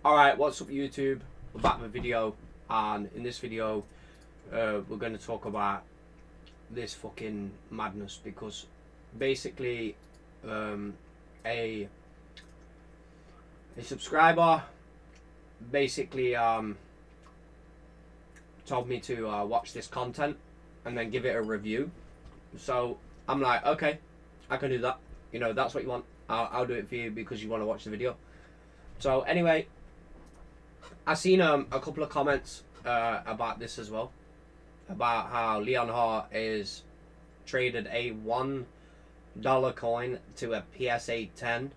Alright, what's up YouTube? We're back with a video, and in this video we're going to talk about this fucking madness, because basically a subscriber basically told me to watch this content and then give it a review. So I'm like, okay, I can do that. You know, that's what you want. I'll do it for you because you want to watch the video. So anyway, I seen a couple of comments about this as well, about how Leonhart is traded a $1 coin to a PSA 10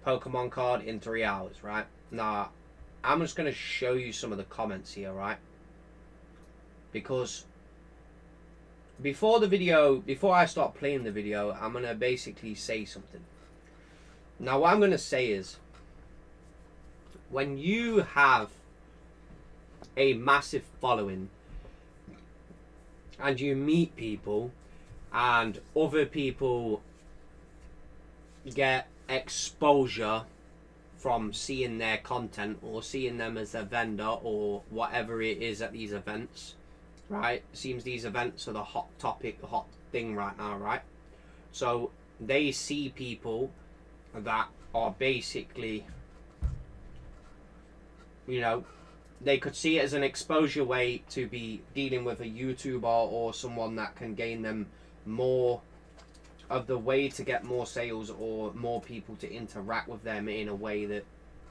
Pokemon card in 3 hours, right? Now, I'm just going to show you some of the comments here, right? Because before I start playing the video, I'm going to basically say something. Now, what I'm going to say is, when you have a massive following and you meet people and other people get exposure from seeing their content or seeing them as a vendor or whatever it is at these events, right? It seems these events are the hot topic, the hot thing right now, right? So they see people that are basically, you know, they could see it as an exposure way to be dealing with a YouTuber or someone that can gain them more of the way to get more sales or more people to interact with them in a way that,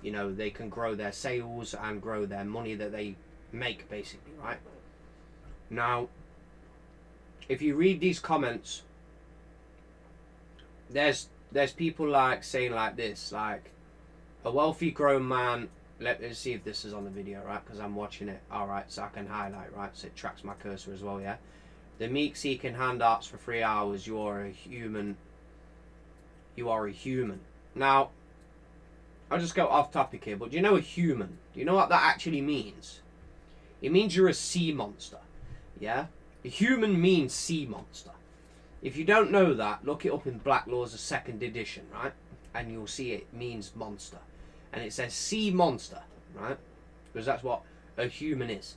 you know, they can grow their sales and grow their money that they make, basically, right? Now, if you read these comments, there's people like saying like this, like, a wealthy grown man. Let's see if this is on the video, right? Because I'm watching it. Alright, so I can highlight, right? So it tracks my cursor as well, yeah? The meek seeking handouts for 3 hours. You are a human. You are a human. Now, I'll just go off topic here, but do you know a human? Do you know what that actually means? It means you're a sea monster, yeah? A human means sea monster. If you don't know that, look it up in Black Laws, the 2nd edition, right? And you'll see it means monster. And it says sea monster, right? Because that's what a human is.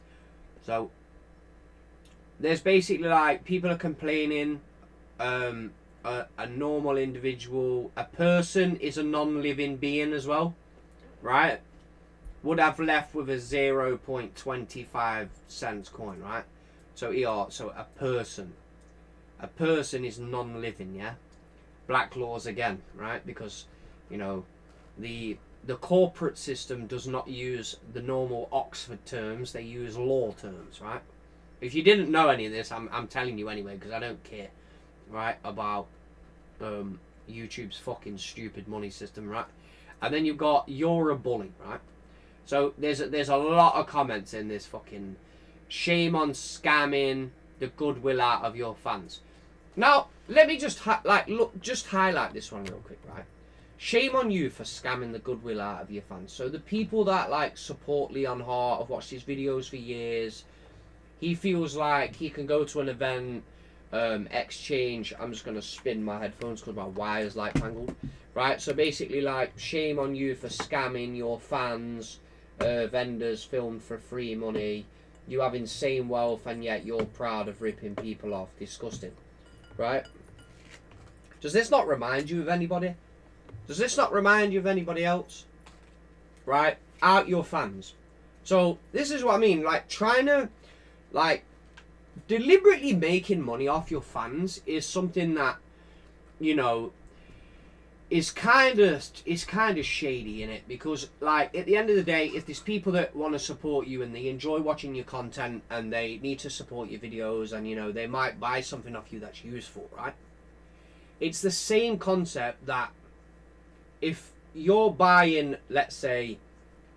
So there's basically like people are complaining, a normal individual, a person is a non-living being as well, right? Would have left with a 0.25 cents coin, right? So so a person is non-living, yeah? Black Laws again, right? Because, you know, the corporate system does not use the normal Oxford terms. They use law terms, right? If you didn't know any of this, I'm telling you anyway, because I don't care, right, about YouTube's fucking stupid money system, right? And then you've got you're a bully, right? So there's a lot of comments in this fucking shame on scamming the goodwill out of your fans. Now, let me just highlight this one real quick, right? Shame on you for scamming the goodwill out of your fans. So the people that like support Leonhart, have watched his videos for years. He feels like he can go to an event, exchange. I'm just gonna spin my headphones because my wire's like tangled. Right. So basically, like, shame on you for scamming your fans, vendors filmed for free money. You have insane wealth and yet you're proud of ripping people off. Disgusting. Right. Does this not remind you of anybody? Does this not remind you of anybody else? Right? Out your fans. So, this is what I mean. Like, trying to, like, deliberately making money off your fans is something that, you know, is kind of shady in it. Because, like, at the end of the day, if there's people that want to support you and they enjoy watching your content and they need to support your videos and, you know, they might buy something off you that's useful, right? It's the same concept that if you're buying, let's say,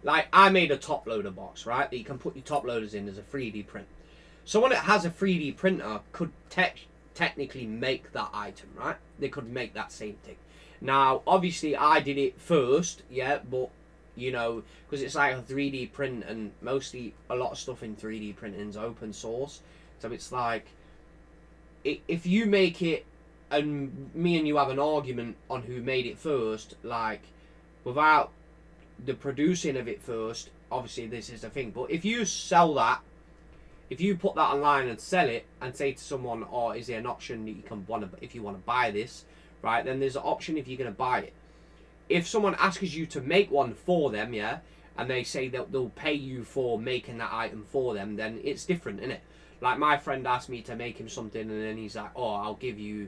like I made a top loader box, right? That you can put your top loaders in as a 3D print. Someone that has a 3D printer could technically make that item, right? They could make that same thing. Now, obviously, I did it first, yeah, but, you know, because it's like a 3D print and mostly a lot of stuff in 3D printing is open source. So it's like, if you make it and me and you have an argument on who made it first, like, without the producing of it first, obviously this is the thing. But if you sell that, if you put that online and sell it and say to someone, oh, is there an option that you can if you want to buy this, right? Then there's an option if you're going to buy it. If someone asks you to make one for them, yeah, and they say that they'll pay you for making that item for them, then it's different, isn't it? Like my friend asked me to make him something, and then he's like, oh, I'll give you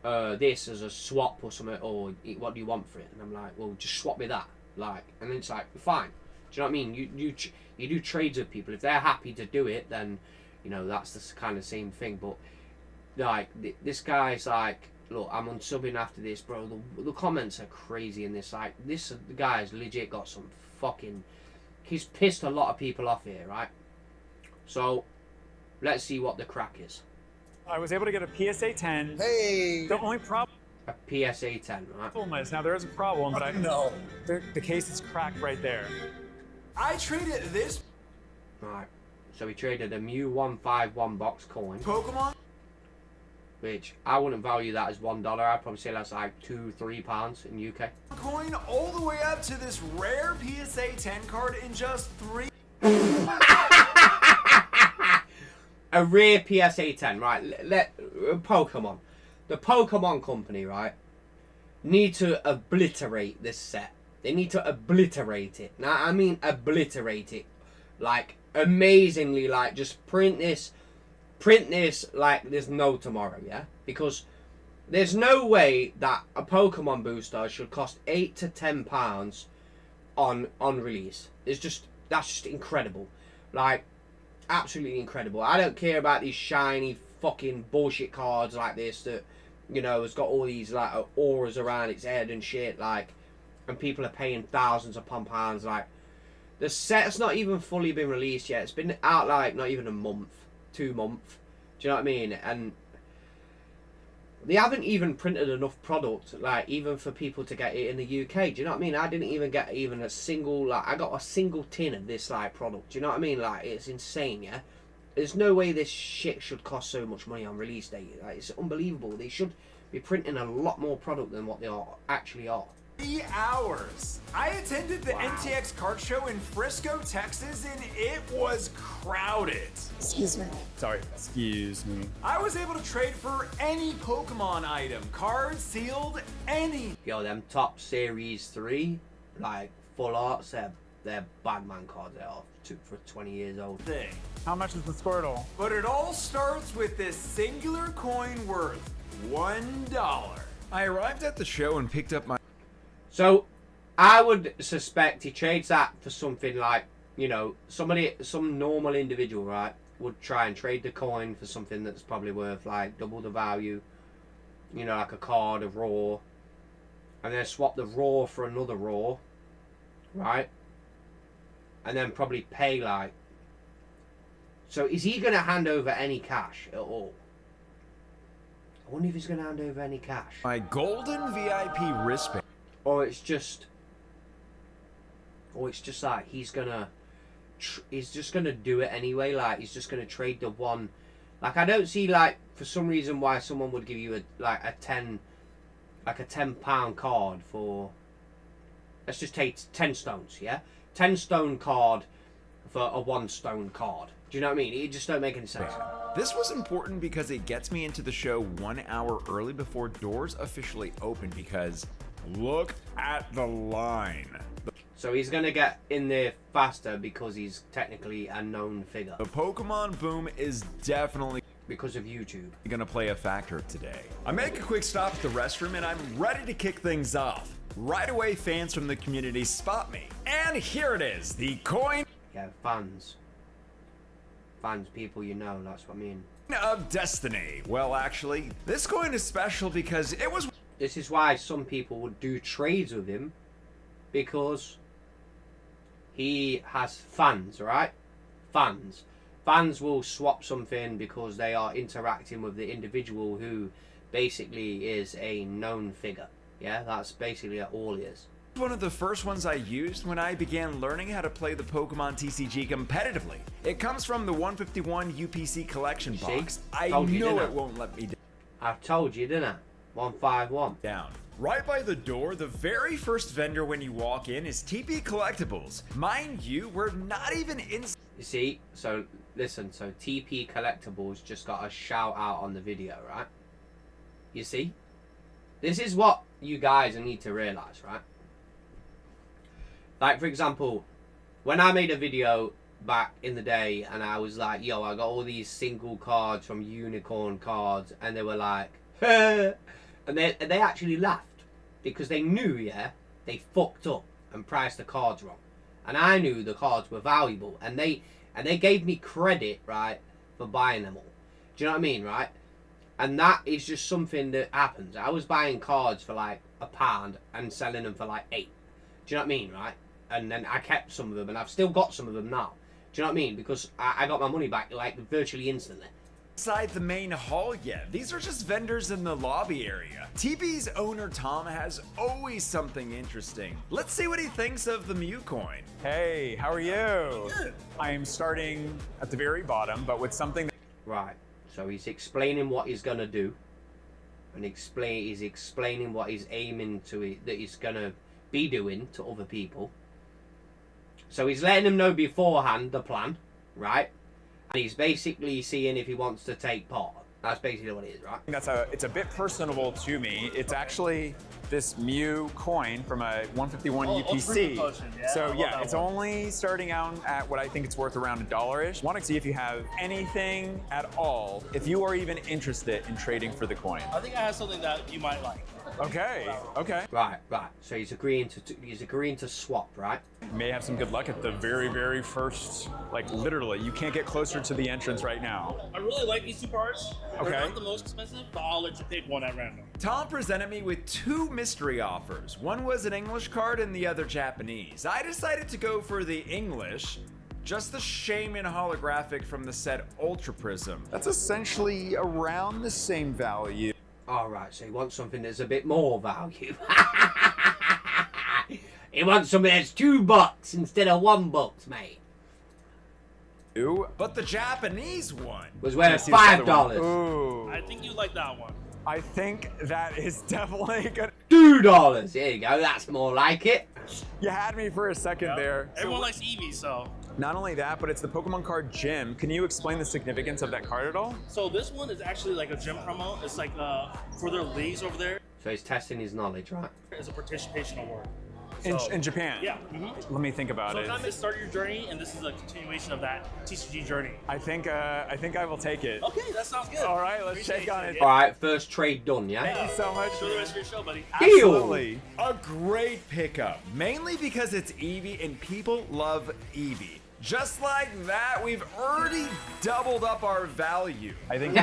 this as a swap or something, or what do you want for it? And I'm like, well, just swap me that, like, and then it's like, fine. Do you know what I mean? You do trades with people. If they're happy to do it, then, you know, that's the kind of same thing. But like this guy's like, look, I'm unsubbing after this, bro. The comments are crazy in this. Like, the guy's legit got some fucking... He's pissed a lot of people off here, right? So, let's see what the crack is. I was able to get a PSA 10. Hey! The only problem... A PSA 10, right? is, now there is a problem, but No. The case is cracked right there. I traded this Right. So we traded a Mew 151 box coin, Pokemon which I wouldn't value that as $1. I'd probably say that's like £2-3 in UK. coin all the way up to this rare PSA 10 card in just 3. A rare PSA 10, right? Pokemon. The Pokemon company, right, need to obliterate this set. They need to obliterate it. Now, I mean obliterate it. Like, amazingly, like, just print this like there's no tomorrow, yeah? Because there's no way that a Pokemon booster should cost £8 to £10 on release. That's just incredible. Like, absolutely incredible. I don't care about these shiny fucking bullshit cards like this that, you know, has got all these like auras around its head and shit, like, and people are paying thousands upon pounds. Like, the set's not even fully been released yet. It's been out like not even a month, 2 months. Do you know what I mean? And they haven't even printed enough product, like, even for people to get it in the UK. Do you know what I mean? I didn't even get even a single, like, I got a single tin of this, like, product. Do you know what I mean? Like, it's insane, yeah? There's no way this shit should cost so much money on release day. Like, it's unbelievable. They should be printing a lot more product than what they actually are. 3 hours. I attended the NTX card show in Frisco, Texas, and it was crowded. Excuse me. Sorry. Excuse me. I was able to trade for any Pokemon item, card, sealed, any. Yo, them top series 3, like, full arts, they're Batman cards. They are for 20 years old. Thing. How much is the Squirtle? But it all starts with this singular coin worth $1. I arrived at the show and picked up my... So, I would suspect he trades that for something like, you know, some normal individual, right, would try and trade the coin for something that's probably worth like double the value, you know, like a card of raw, and then swap the raw for another raw, right, and then probably pay like. So is he going to hand over any cash at all? I wonder if he's going to hand over any cash. My golden VIP wristband. Or it's just like he's just gonna do it anyway. Like, he's just gonna trade the one. Like, I don't see, like, for some reason why someone would give you a £10 card for, let's just take 10 stones, yeah, 10 stone card for a 1 stone card. Do you know what I mean? It just don't make any sense. This was important because it gets me into the show 1 hour early before doors officially open, because look at the line. So he's going to get in there faster because he's technically a known figure. The Pokemon boom is definitely Because of YouTube. gonna play a factor today. I make a quick stop at the restroom and I'm ready to kick things off. Right away, fans from the community spot me. And here it is, the coin Yeah, fans. Fans, people you know, that's what I mean. of destiny. Well, actually, this coin is special because it was... This is why some people would do trades with him, because he has fans, right? Fans. Fans will swap something because they are interacting with the individual who basically is a known figure. Yeah, that's basically all it is. one of the first ones I used when I began learning how to play the Pokemon TCG competitively. It comes from the 151 UPC collection box. I Told you, know didn't I? it won't let me I told you, didn't I? 151. down. Right by the door, the very first vendor when you walk in is TP Collectibles. Mind you, we're not even in. You see, so listen, so TP Collectibles just got a shout out on the video, right? You see? This is what you guys need to realize, right? Like, for example, when I made a video back in the day and I was like, yo, I got all these single cards from Unicorn Cards, and they were like, and they actually laughed because they knew, yeah, they fucked up and priced the cards wrong. And I knew the cards were valuable, and they gave me credit, right, for buying them all. Do you know what I mean, right? And that is just something that happens. I was buying cards for like £1 and selling them for like 8. Do you know what I mean, right? And then I kept some of them, and I've still got some of them now. Do you know what I mean? Because I got my money back like virtually instantly. Inside the main hall yet. These are just vendors in the lobby area. TP's owner Tom has always something interesting. Let's see what he thinks of the Mew coin. Hey, how are you? I am starting at the very bottom, but with something that... Right. So he's explaining what he's gonna do, and he's explaining what he's aiming to that he's gonna be doing to other people. So he's letting them know beforehand the plan, right? And he's basically seeing if he wants to take part. That's basically what it is, right? It's a bit personable to me. It's actually this Mew coin from a 151 UPC. So yeah, it's only starting out at what I think it's worth around $1-ish. Want to see if you have anything at all, if you are even interested in trading for the coin. I think I have something that you might like. Okay, okay. Right. So he's agreeing to swap, right? May have some good luck at the very, very first, like literally, you can't get closer to the entrance right now. I really like these two cards. Okay. They're not the most expensive, but I'll let you pick one at random. Tom presented me with 2 mystery offers. One was an English card and the other Japanese. I decided to go for the English. Just the Shaman holographic from the set Ultra Prism. That's essentially around the same value. Alright, so he wants something that's a bit more value. He wants something that's $2 instead of $1, mate. But the Japanese one Was worth $5. Ooh. I think you like that one. I think that is definitely good. $2. Here you go, that's more like it. You had me for a second there. Everyone likes Eevee, so. Not only that, but it's the Pokemon card Gym. Can you explain the significance of that card at all? So this one is actually like a gym promo. It's like for their leagues over there. So he's testing his knowledge, right? It's a participation award. In Japan? Yeah. Let me think about it. Sometimes it's start your journey, and this is a continuation of that TCG journey. I think I will take it. Okay, that sounds good. All right, let's check on it. Alright, first trade done, yeah? Thank you so much. Enjoy the rest of your show, buddy. Absolutely. A great pickup, mainly because it's Eevee and people love Eevee. Just like that, we've already doubled up our value. I think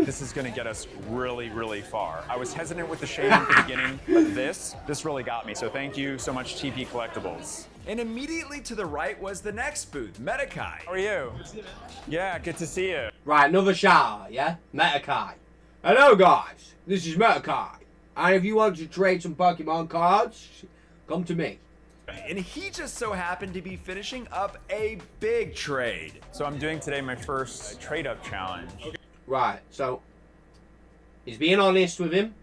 this is going to get us really, really far. I was hesitant with the shading at the beginning, but this really got me. So thank you so much, TP Collectibles. And immediately to the right was the next booth, Metakai. How are you? Yeah, good to see you. Right, another shout out, yeah? Metakai. Hello guys, this is Metakai. And if you want to trade some Pokemon cards, come to me. And he just so happened to be finishing up a big trade. So I'm doing today my first trade-up challenge. Right, so he's being honest with him.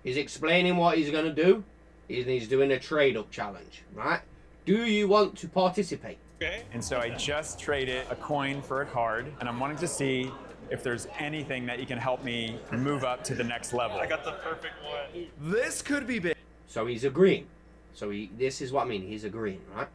He's explaining what he's going to do. He's doing a trade-up challenge, right? Do you want to participate? Okay. And so I just traded a coin for a card, and I'm wanting to see if there's anything that you can help me move up to the next level. I got the perfect one. This could be big. So he's agreeing. So this is what I mean. He's agreeing, right?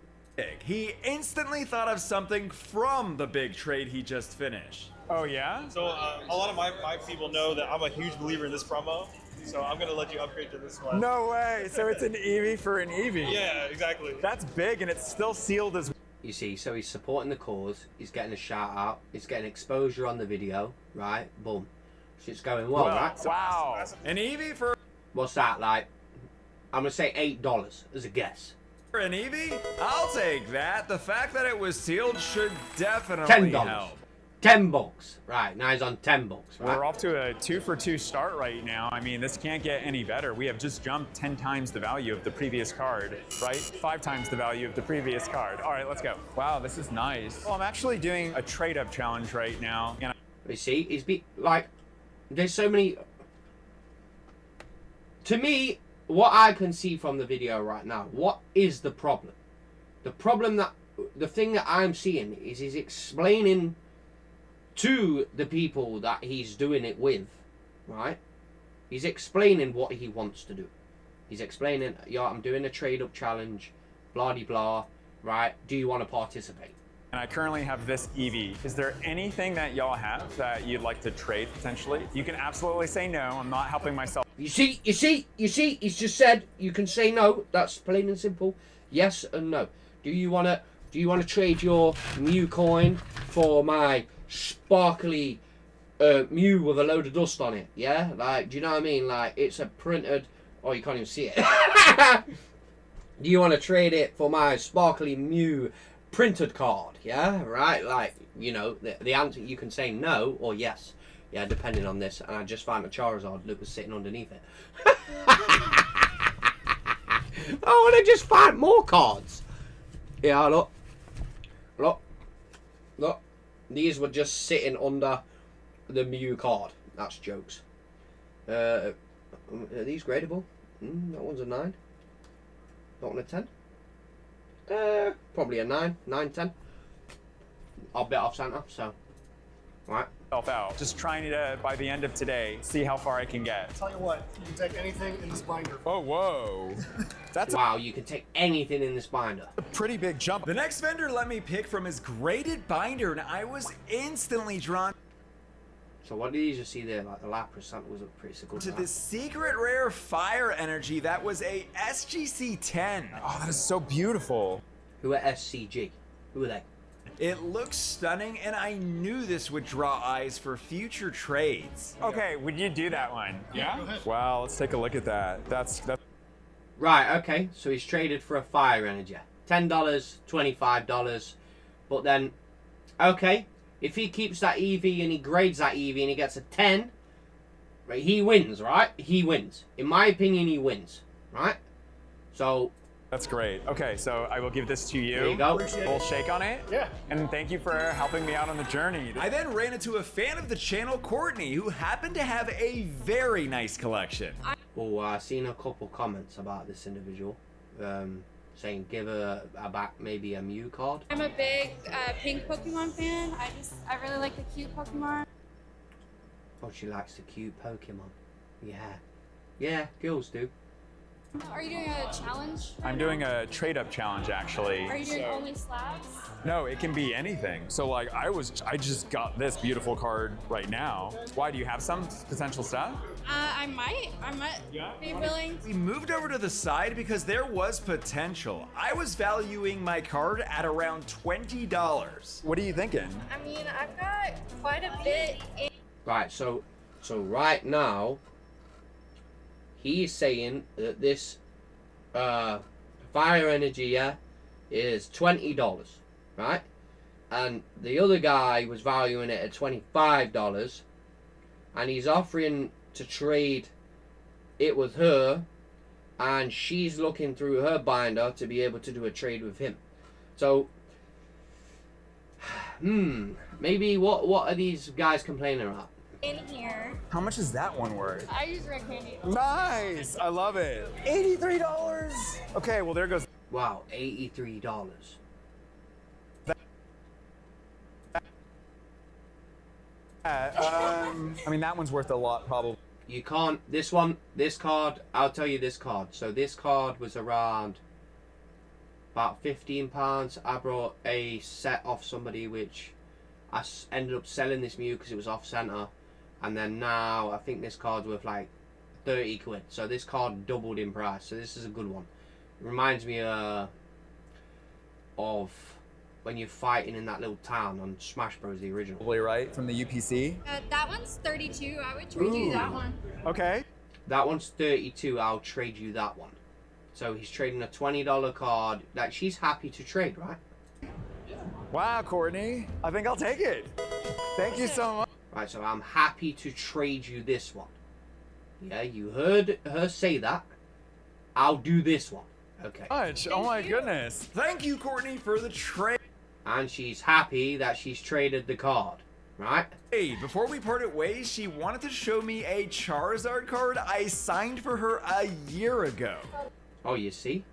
He instantly thought of something from the big trade he just finished. Oh, yeah? So a lot of my people know that I'm a huge believer in this promo, so I'm gonna let you upgrade to this one. No way. So it's an Eevee for an Eevee. Yeah, exactly. That's big, and it's still sealed as You see, so he's supporting the cause. He's getting a shout out. He's getting exposure on the video, right? Boom. Shit's going well, right? Wow. An Eevee for What's that like? I'm gonna say $8 as a guess. an Eevee? I'll take that. The fact that it was sealed should definitely $10. help. $10. Right, now he's on $10, right? We're off to a 2-for-2 start right now. I mean, this can't get any better. We have just jumped 10 times the value of the previous card, right? 5 times the value of the previous card. All right, let's go. Wow, this is nice. Well, I'm actually doing a trade-up challenge right now. And You see, there's so many To me, what I can see from the video right now, what is the problem? The thing that I'm seeing is he's explaining to the people that he's doing it with, right? He's explaining what he wants to do. He's explaining, yo, I'm doing a trade-up challenge, blah-de-blah, right? Do you want to participate? And I currently have this EV. Is there anything that y'all have that you'd like to trade potentially? You can absolutely say no. I'm not helping myself. You see, he's just said you can say no. That's plain and simple. Yes and no. Do you wanna trade your Mew coin for my sparkly Mew with a load of dust on it? Yeah? Like, do you know what I mean? Like, it's a printed... Oh, you can't even see it. Do you want to trade it for my sparkly Mew printed card? Yeah? Right? Like, you know, the answer, you can say no or yes. Yeah, depending on this. And I just found a Charizard that was sitting underneath it. Oh, and I just found more cards. Yeah, look. These were just sitting under the Mew card. That's jokes. Are these gradable? That one's a 9. That one a 10. Probably a 9, 10. I'll bet off Santa, so. Right. Out. Just trying to, by the end of today, see how far I can get. Tell you what, you can take anything in this binder. Oh, whoa. That's wow, you can take anything in this binder. a pretty big jump. The next vendor let me pick from his graded binder, and I was instantly drawn So what did you just see there? Like the Lapras, Santa was pretty good. to this secret rare fire energy that was a SGC 10. Oh, that is so beautiful. Who are SCG? Who are they? It looks stunning, and I knew this would draw eyes for future trades. Okay, would you do that one? Yeah? Wow, let's take a look at that. That's Right, okay. So he's traded for a fire energy. $10, $25. But then, okay, if he keeps that EV and he grades that EV and he gets a 10, right, he wins, right? He wins. In my opinion, he wins, right? So, that's great. Okay, so I will give this to you. there you go. We'll shake on it. Yeah. And thank you for helping me out on the journey. I then ran into a fan of the channel, Courtney, who happened to have a very nice collection. Oh, I've seen a couple comments about this individual. Saying give her back maybe a Mew card. I'm a big pink Pokemon fan. I really like the cute Pokemon. Oh, she likes the cute Pokemon. Yeah. Yeah, girls do. Are you doing a challenge? I'm doing a trade-up challenge, actually. Are you doing only slabs? No, it can be anything. So like I just got this beautiful card right now. Why, do you have some potential stuff? I might be willing. We moved over to the side because there was potential. I was valuing my card at around $20. What are you thinking? I mean, I've got quite a bit in. Right, so right now, he's saying that this fire energy, yeah, is $20, right? And the other guy was valuing it at $25, and he's offering to trade it with her, and she's looking through her binder to be able to do a trade with him. So, maybe what are these guys complaining about? In here. How much is that one worth? I use red candy. Nice! I love it. $83! Okay, well there goes. Wow, $83. I mean, that one's worth a lot, probably. You can't, this card, I'll tell you this card. So this card was around about £15. I brought a set off somebody, which I ended up selling this Mew because it was off center. And then now, I think this card's worth like 30 quid. So this card doubled in price. So this is a good one. It reminds me of when you're fighting in that little town on Smash Bros, the original. Probably right, from the UPC. That one's 32. I would trade you that one. Okay. That one's 32. I'll trade you that one. So he's trading a $20 card. Like, she's happy to trade, right? Wow, Courtney. I think I'll take it. Thank you so much. Right, so I'm happy to trade you this one. Yeah, you heard her say that. I'll do this one. Okay. Oh my goodness. Thank you, Courtney, for the trade. And she's happy that she's traded the card. right? Hey, before we parted ways, she wanted to show me a Charizard card I signed for her a year ago. Oh, you see?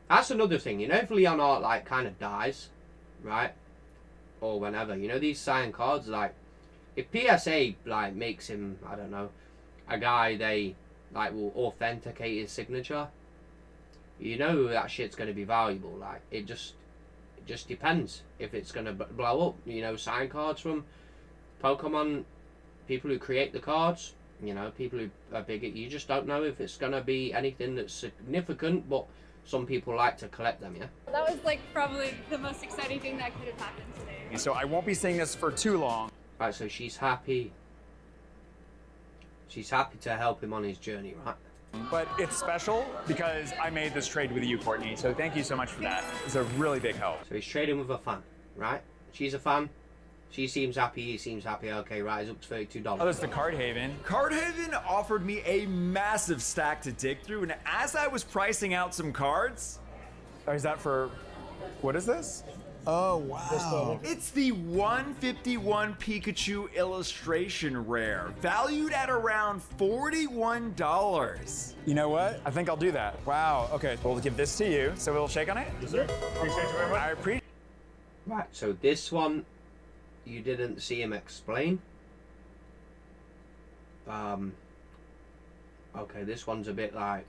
That's another thing, you know, if Leonhart, like, kind of dies, right? Or whenever, you know, these signed cards, like, if PSA, like, makes him, I don't know, a guy they, like, will authenticate his signature, you know that shit's going to be valuable. Like, it just depends if it's going to blow up. You know, signed cards from Pokemon, people who create the cards, you know, people who are big at, you just don't know if it's going to be anything that's significant, but some people like to collect them, yeah? That was like probably the most exciting thing that could have happened today. So I won't be seeing this for too long. Right, so she's happy. She's happy to help him on his journey, right? But it's special because I made this trade with you, Courtney. So thank you so much for that. It's a really big help. So he's trading with a fan, right? She's a fan. She seems happy. He seems happy. Okay, right. It's up to $32. Oh, there's the Card Haven. Card Haven offered me a massive stack to dig through, and as I was pricing out some cards... Oh, is that for... What is this? Oh, wow. It's the 151 Pikachu illustration rare, valued at around $41. You know what? I think I'll do that. Wow. Okay, we'll give this to you. So we'll shake on it? Yes, sir. Appreciate you very much. I appreciate. Right, so this one, you didn't see him explain. Okay, this one's a bit like...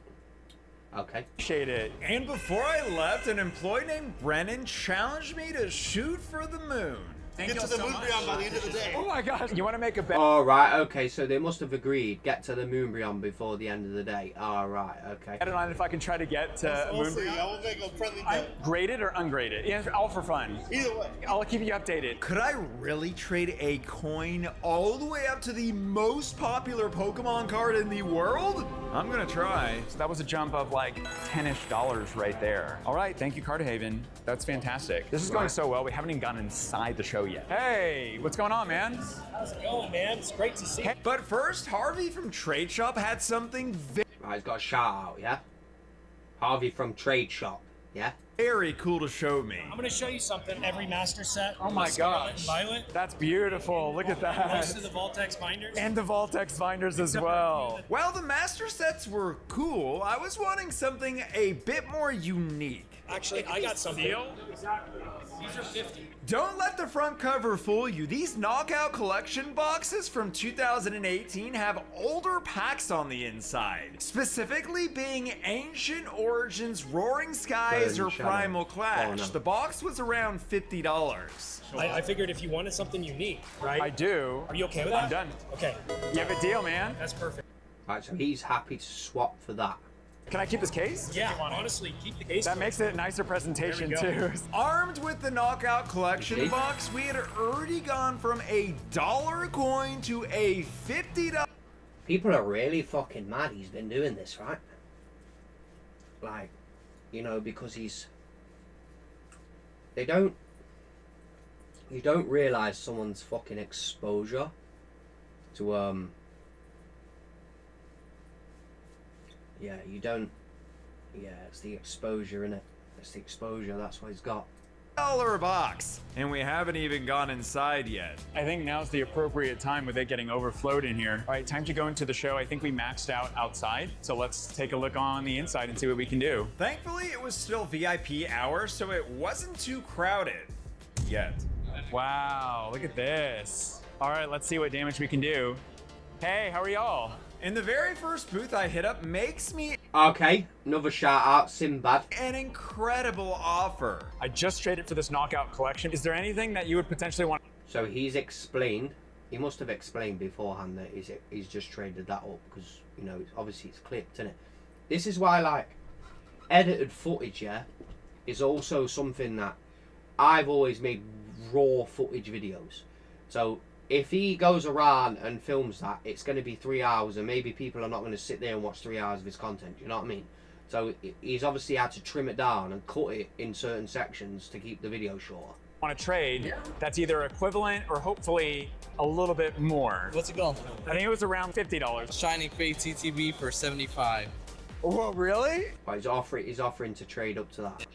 Okay. Appreciate it. And before I left, an employee named Brennan challenged me to shoot for the moon. Get to the Moonbreon by the end of the day. Oh my gosh. You want to make a bet? Oh, right, okay, so they must have agreed. Get to the Moonbreon before the end of the day. Oh, right, okay. I don't know if I can try to get to We'll see. Moonbreon. I will make a friendly bet. Graded or ungraded? Yeah, all for fun. Either way. I'll keep you updated. Could I really trade a coin all the way up to the most popular Pokemon card in the world? I'm gonna try. So that was a jump of like $10-ish right there. All right, thank you, Card Haven. That's fantastic. This is going so well. We haven't even gotten inside the show yet. Hey, what's going on, man? How's it going, man? It's great to see you. But first, Harvey from Trade Shop had something Right, he's got a shout out, yeah? Harvey from Trade Shop, yeah? very cool to show me. I'm going to show you something. Every master set. Oh my Scarlet and gosh. Violet. That's beautiful. Look at Most that. of the Voltex binders. And the Voltex binders as well. While the master sets were cool, I was wanting something a bit more unique. Actually, I got something. Exactly. These are 50. Don't let the front cover fool you. These knockout collection boxes from 2018 have older packs on the inside. Specifically being Ancient Origins, Roaring Skies, or Primal Clash. Oh, no. The box was around $50. I figured if you wanted something unique, right? I do. Are you okay with that? I'm done. Okay. You have a deal, man. That's perfect. Right, so he's happy to swap for that. Can I keep this case? Yeah, honestly, keep the case. That makes it a nicer presentation There too. Armed with the knockout collection See? box, we had already gone from a $1 coin to a $50. People are really fucking mad he's been doing this, right? Like, you know, because he's... You don't realise someone's fucking exposure to, yeah, you don't... Yeah, it's the exposure, innit? It's the exposure, that's what he's got. $1 box. And we haven't even gone inside yet. I think now's the appropriate time with it getting overflowed in here. All right, time to go into the show. I think we maxed out outside, so let's take a look on the inside and see what we can do. Thankfully, it was still VIP hour, so it wasn't too crowded. Yet. Wow, look at this. All right, let's see what damage we can do. Hey, how are y'all? And the very first booth I hit up makes me Okay, another shout out, Sinbad. an incredible offer. I just traded for this knockout collection. Is there anything that you would potentially want? So he's explained, he must have explained beforehand that he's just traded that up because, you know, obviously it's clipped, isn't it? This is why, like, edited footage, yeah, is also something that I've always made raw footage videos. So if he goes around and films that, it's going to be 3 hours, and maybe people are not going to sit there and watch 3 hours of his content. You know what I mean? So he's obviously had to trim it down and cut it in certain sections to keep the video short. Want to trade that's either equivalent or hopefully a little bit more. What's it going? I think it was around $50. Shining Fate TTB for 75. Whoa, really? But he's offering to trade up to that.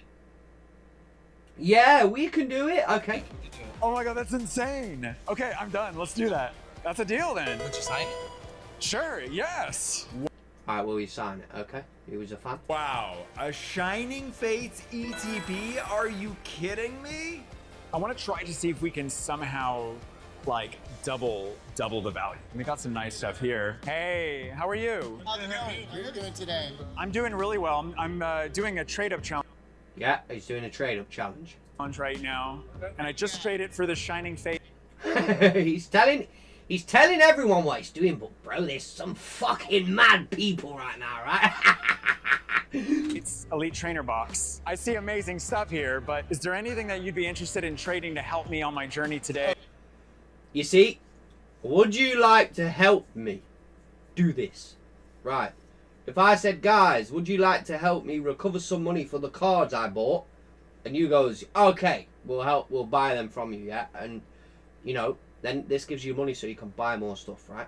Yeah, we can do it. Okay. Oh my god, that's insane. Okay, I'm done. Let's do that. That's a deal then. Would you sign it? Sure, yes. Alright, well, you sign it. Okay. He was a fan. Wow, a Shining Fates ETB? Are you kidding me? I want to try to see if we can somehow, like, double the value. We got some nice stuff here. Hey, how are you? How's it going? How are you doing today? I'm doing really well. I'm doing a trade-up challenge Yeah, he's doing a trade-up challenge. right now, and I just traded for the Shining Fate. he's telling everyone what he's doing, but bro, there's some fucking mad people right now, right? It's Elite Trainer Box. I see amazing stuff here, but is there anything that you'd be interested in trading to help me on my journey today? You see, would you like to help me do this? Right. If I said, guys, would you like to help me recover some money for the cards I bought? And you goes, okay, we'll buy them from you, yeah? And, you know, then this gives you money so you can buy more stuff, right?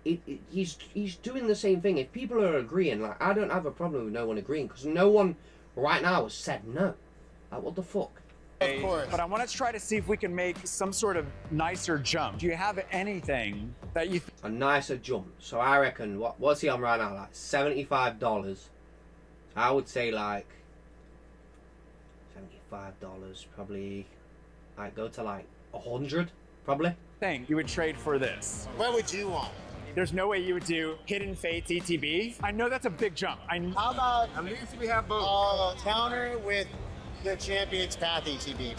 He's doing the same thing. If people are agreeing, like, I don't have a problem with no one agreeing, because no one right now has said no. Like, what the fuck? Of course. But I want to try to see if we can make some sort of nicer jump. Do you have anything that you A nicer jump. So I reckon, what's he on right now? Like $75. I would say like $75, probably. I'd go to like 100, probably. think you would trade for this? What would you want? There's no way you would do Hidden Fates ETB. I know that's a big jump. How about At least we have both. counter with the Champion's Path ETB?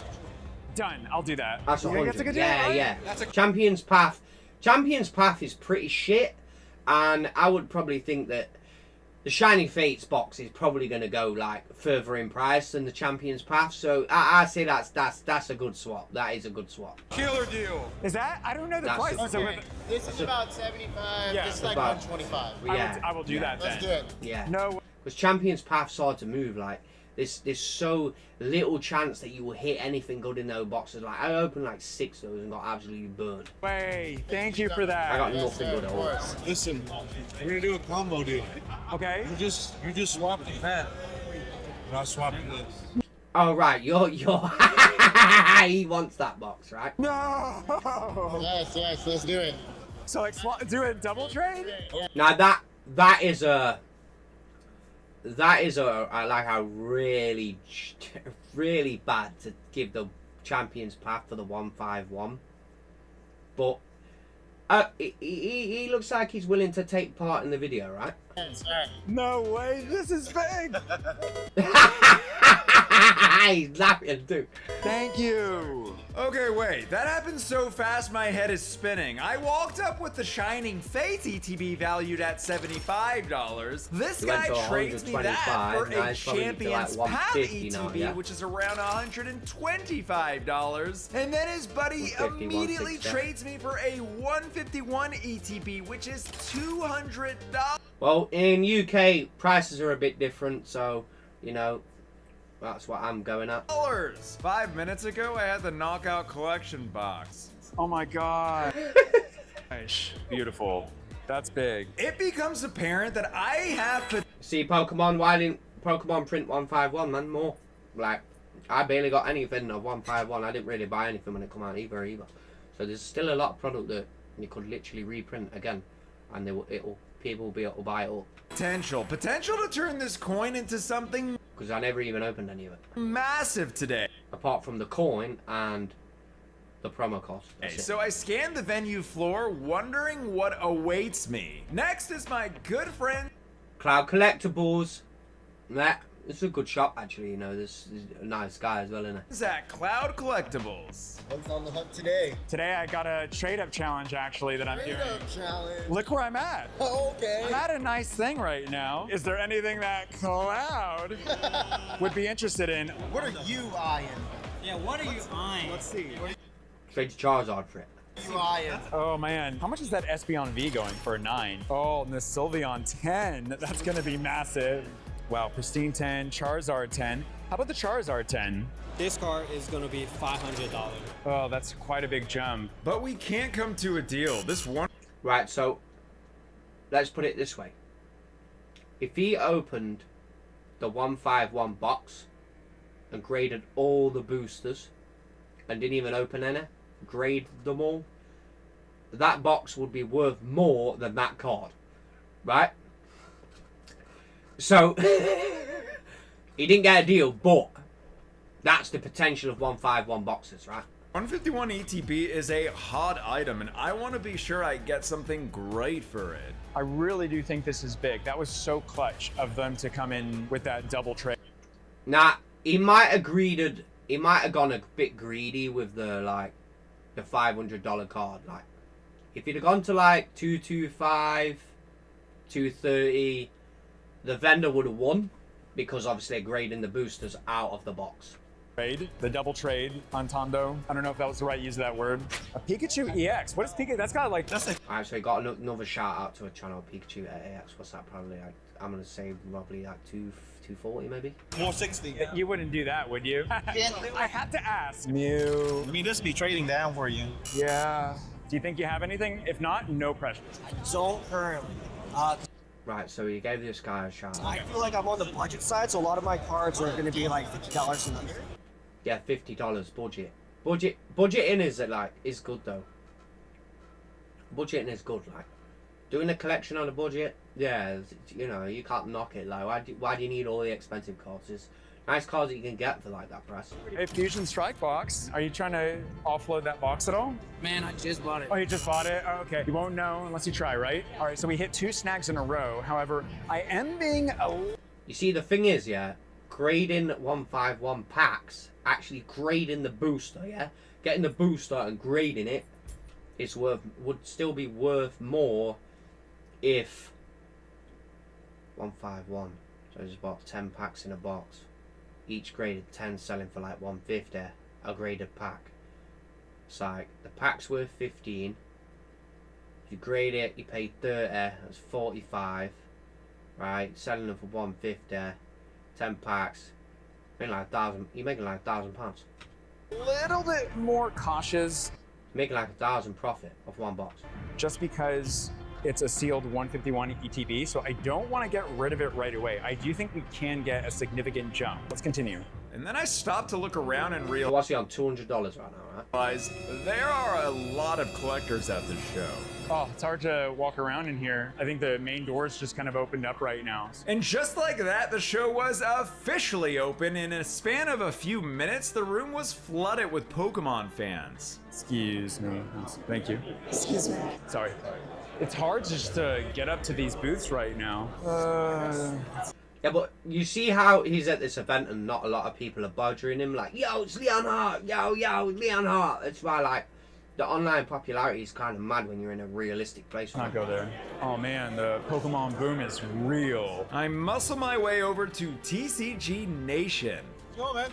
Done. I'll do that. That's You think 100. that's a good deal, Yeah, right? yeah. Champion's Path. Champion's Path is pretty shit, and I would probably think that the Shining Fates box is probably going to go like further in price than the Champion's Path. So I say that's a good swap. That is a good swap. Killer deal. Is that? I don't know the That's price. a- So Okay, this is about 75. Yeah, this is like about- 125. Yeah, I will do that Let's do then. it. yeah. No. Because Champion's Path started to move, like there's so little chance that you will hit anything good in those boxes. Like I opened like 6 of those and got absolutely burned. way. Thank you for I that. got Yes, nothing sir, good of at all. course. Listen, we're gonna do a combo deal. Okay. You just swap the pad, and I'll swap this. Oh right, you're he wants that box, right? No. Yes, let's do it. So like do a double trade? Now that is a like a really bad to give the Champion's Path for the 151, but he looks like he's willing to take part in the video, right? Yes, sir. No way. This is big. He's laughing too. Thank you. Okay, wait. That happened so fast my head is spinning. I walked up with the Shining Fates ETB valued at $75. This He went guy to trades me that 125, for now a he's probably to Champion's like Path 150 now, ETB, yeah. which is around $125. And then his buddy 150, immediately 160. trades me for a 151 ETB, which is $200. Well, in UK prices are a bit different, so you know that's what I'm going at. 5 minutes ago, I had the Knockout Collection box. Oh my god. Nice. Beautiful. That's big. It becomes apparent that I have to. See, Pokemon, why didn't Pokemon print 151, man? More. Like, I barely got anything of 151. I didn't really buy anything when it come out either. So there's still a lot of product that you could literally reprint again, and people will be able to buy it up. Potential to turn this coin into something Because I never even opened any of it. massive today. Apart from the coin and the promo cost. That's it. So I scanned the venue floor, wondering what awaits me. Next is my good friend. Cloud Collectibles. It's a good shop, actually. You know, this is a nice guy as well, isn't it? At Cloud Collectibles. What's on the hook today? Today I got a trade-up challenge actually that I'm doing. Trade-up challenge. Look where I'm at. Oh, okay. I'm at a nice thing right now. Is there anything that Cloud would be interested in? What are you eyeing? Yeah, what are you eyeing? Let's see. Trade Charizard for it. You eyeing? Oh man, how much is that Espeon V going for a 9? Oh, and the Sylveon 10. That's gonna be massive. Wow, Pristine 10, Charizard 10. How about the Charizard 10? This card is going to be $500. Oh, that's quite a big jump. But we can't come to a deal. This one. Right, so let's put it this way. If he opened the 151 box and and graded all the boosters and didn't even open any, graded them all, that box would be worth more than that card, right? So he didn't get a deal, but that's the potential of 151 boxes, right? 151 ETB is a hot item, and I want to be sure I get something great for it. I really do think this is big. That was so clutch of them to come in with that double trade. Nah, he might have gone a bit greedy with the $500 card. Like, if he'd have gone to like 225, 230, the vendor would have won because obviously they're grading the boosters out of the box. The double trade on Tondo. I don't know if that was the right use of that word. A Pikachu EX. What is Pikachu? That's got like. That's like. Alright, so he got another shout out to a channel, Pikachu EX. What's that? Probably I'm gonna say probably like 240 maybe. 460. You wouldn't do that, would you? I had to ask. Mew. I mean, this be trading down for you. Yeah. Do you think you have anything? If not, no pressure. I don't currently. Right, so you gave this guy a shout out. I feel like I'm on the budget side, so a lot of my cards are going to be like $50 and under. Yeah, $50 budget. Budgeting is good though. Budgeting is good. Like doing a collection on a budget, yeah, you know, you can't knock it. Like why do you need all the expensive cards? There's nice cards that you can get for like that price. Hey, Fusion Strike box. Are you trying to offload that box at all? Man, I just bought it. Oh, you just bought it? Oh, okay. You won't know unless you try, right? All right, so we hit 2 snags in a row. However, I am being a... You see, the thing is, yeah, grading 151 packs, actually grading the booster, yeah, getting the booster and grading it is would still be worth more if 151. So I just bought 10 packs in a box, each graded 10, selling for like 150 a graded pack. It's like the pack's worth 15. If you grade it, you pay 30. That's 45, right? Selling them for 150, 10 packs. Making like £1,000. You're making like £1,000. little bit more cautious. Making like $1,000 profit off one box. Just because it's a sealed 151 ETB, so I don't want to get rid of it right away. I do think we can get a significant jump. Let's continue. And then I stopped to look around and So what's he on, $200 right now, right? there are a lot of collectors at this show. Oh, it's hard to walk around in here. I think the main doors just kind of opened up right now. And just like that, the show was officially open. In a span of a few minutes, the room was flooded with Pokemon fans. Excuse me. Thank you. Excuse me. Sorry. It's hard just to get up to these booths right now. Yeah, but you see how he's at this event and not a lot of people are bothering him, like, yo, it's Leonhart, yo, Leonhart. It's why, like, the online popularity is kind of mad when you're in a realistic place. Let's not go there. Oh man, the Pokemon boom is real. I muscle my way over to TCG Nation. Go on, man.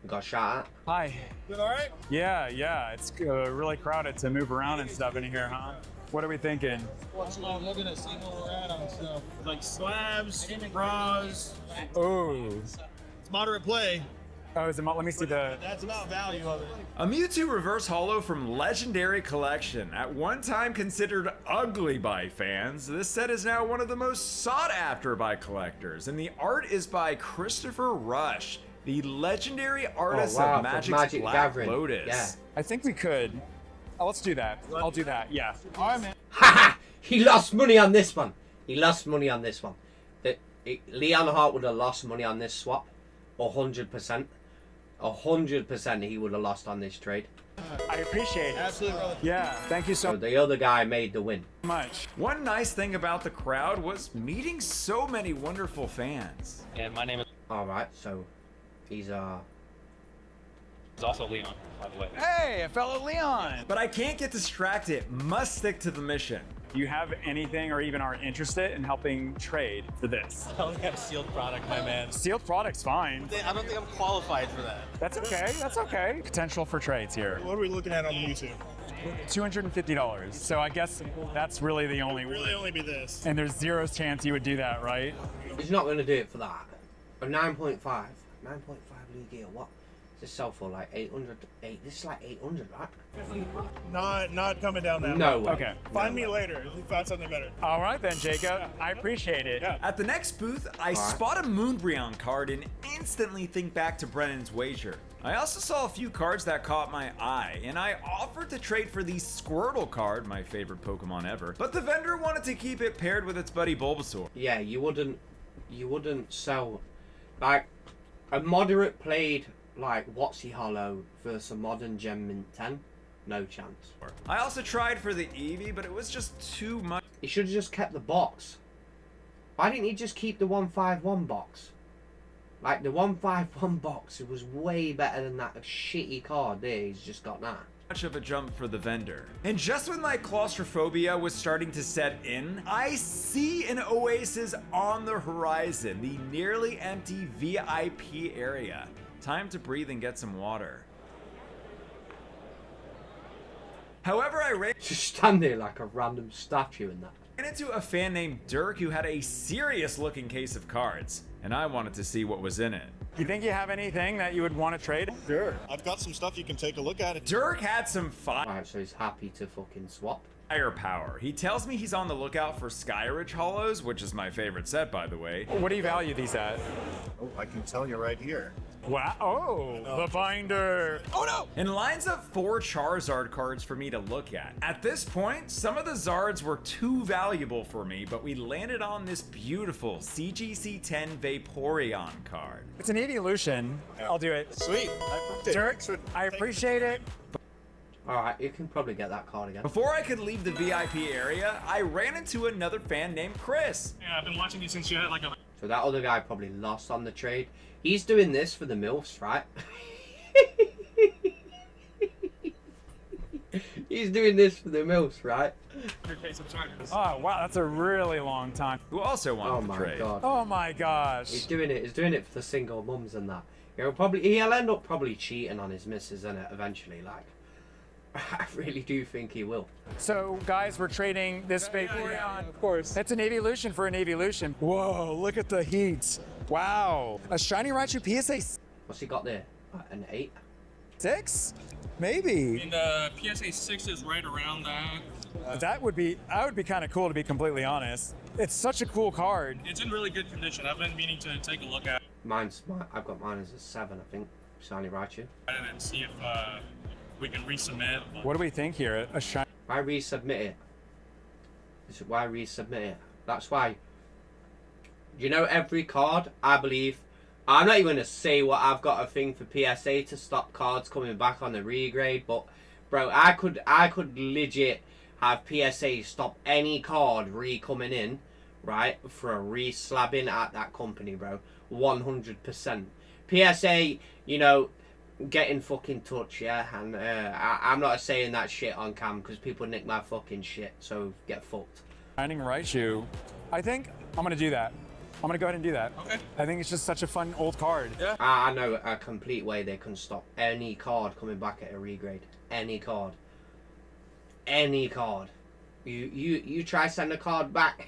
You got shot at? Hi. Doing all right? Yeah. It's really crowded to move around and stuff in here, huh? What are we thinking? I'm looking at seeing what we're at on stuff. Like slabs, bras. Oh. It's moderate play. Oh, is it? Let me see the... That's about value of it. A Mewtwo Reverse Holo from Legendary Collection. At one time considered ugly by fans, this set is now one of the most sought after by collectors. And the art is by Christopher Rush, the legendary artist of Magic's Black Lotus. Yeah. I think we could. Oh, let's do that. I'll do that, yeah. All right, man. Haha! He lost money on this one. Leonhart would have lost money on this swap. 100%. 100% he would have lost on this trade. I appreciate it. Absolutely, brother. Yeah, thank you so So the other guy made the win. much. One nice thing about the crowd was meeting so many wonderful fans. And my name is Alright, so he's also Leon, by the way. Hey, a fellow Leon! But I can't get distracted, must stick to the mission. Do you have anything or even are interested in helping trade for this? I only have sealed product, my man. Sealed product's fine. I don't think I'm qualified for that. That's okay. Potential for trades here. What are we looking at on YouTube? $250. So I guess that's really the only one. Really only be this. And there's zero chance you would do that, right? he's not going to do it for that. A 9.5 league gear, what? This sell for like 800. This is like 800, right? Not coming down that No way. way. Okay. Find me later if you found something better. All right then, Jacob. I appreciate it. Yeah. At the next booth, I spot a Moonbreon card and instantly think back to Brennan's wager. I also saw a few cards that caught my eye, and I offered to trade for the Squirtle card, my favorite Pokemon ever, but the vendor wanted to keep it paired with its buddy Bulbasaur. Yeah, you wouldn't sell like a moderate played like Watsy Hollow versus a modern Gem Mint 10. No chance. I also tried for the Eevee, but it was just too much. He should have just kept the box. Why didn't he just keep the 151 box? Like the 151 box, it was way better than that shitty card there. He's just got that. Much of a jump for the vendor. And just when my claustrophobia was starting to set in, I see an oasis on the horizon, the nearly empty VIP area. Time to breathe and get some water. However, I ran Just stand there like a random statue in that. into a fan named Dirk who had a serious looking case of cards, and I wanted to see what was in it. You think you have anything that you would want to trade? Sure. I've got some stuff you can take a look at. Dirk had some Alright, so he's happy to fucking swap. firepower. He tells me he's on the lookout for Skyridge Hollows, which is my favorite set, by the way. What do you value these at? Oh, I can tell you right here. Wow. Oh, the binder. Oh no! And lines up 4 Charizard cards for me to look at. At this point, some of the Zards were too valuable for me, but we landed on this beautiful CGC-10 Vaporeon card. It's an evolution. I'll do it. Sweet. Dirk, I appreciate it. Alright, you can probably get that card again. Before I could leave the VIP area, I ran into another fan named Chris. Yeah, I've been watching you since you had like a. So that other guy probably lost on the trade. He's doing this for the MILFs, right? He's doing this for the MILFs, right? Oh, wow, that's a really long time. Who also wanted Oh to my trade. god. Oh my gosh. He's doing it for the single mums and that. He'll end up probably cheating on his missus, innit, eventually, like. I really do think he will. So, guys, we're trading this Vaporeon. Of course. That's an evolution for an evolution. Whoa, look at the heat. Wow. A shiny Raichu PSA What's he got there? An 8? 6? Maybe. And PSA 6 is right around that. That would be kind of cool, to be completely honest. It's such a cool card. It's in really good condition. I've been meaning to take a look at it I've got mine as a 7, I think. Shiny Raichu. and see if we can resubmit. What do we think here? A shiny. Why resubmit it? Why resubmit it? That's why. You know, every card, I believe. I'm not even gonna say what I've got a thing for PSA to stop cards coming back on the regrade, but bro, I could legit have PSA stop any card coming in, right, for a re-slabbing at that company, bro. 100%. PSA, you know, get in fucking touch, yeah, and I'm not saying that shit on cam because people nick my fucking shit, so get fucked. Shining Raichu. I think I'm gonna do that. I'm gonna go ahead and do that. Okay. I think it's just such a fun old card. Yeah. I know a complete way they can stop any card coming back at a regrade. Any card. Any card. You try send a card back,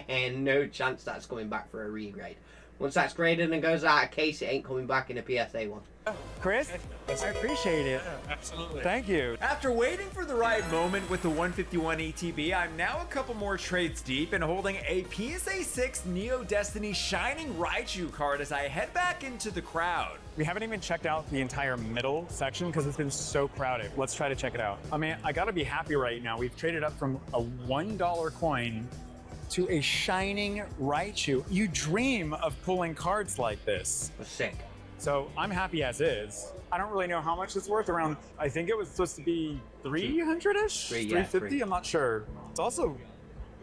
no chance that's coming back for a regrade. Once that's graded and goes out of case, it ain't coming back in a PSA one. Chris, I appreciate it. Yeah, absolutely. Thank you. After waiting for the right moment with the 151 ETB, I'm now a couple more trades deep and holding a PSA 6 Neo Destiny Shining Raichu card as I head back into the crowd. We haven't even checked out the entire middle section because it's been so crowded. Let's try to check it out. I mean, I gotta be happy right now. We've traded up from a $1 coin to a Shining Raichu. You dream of pulling cards like this. Sick. So I'm happy as is. I don't really know how much it's worth. Around, I think it was supposed to be 300-ish? 350? I'm not sure. It's also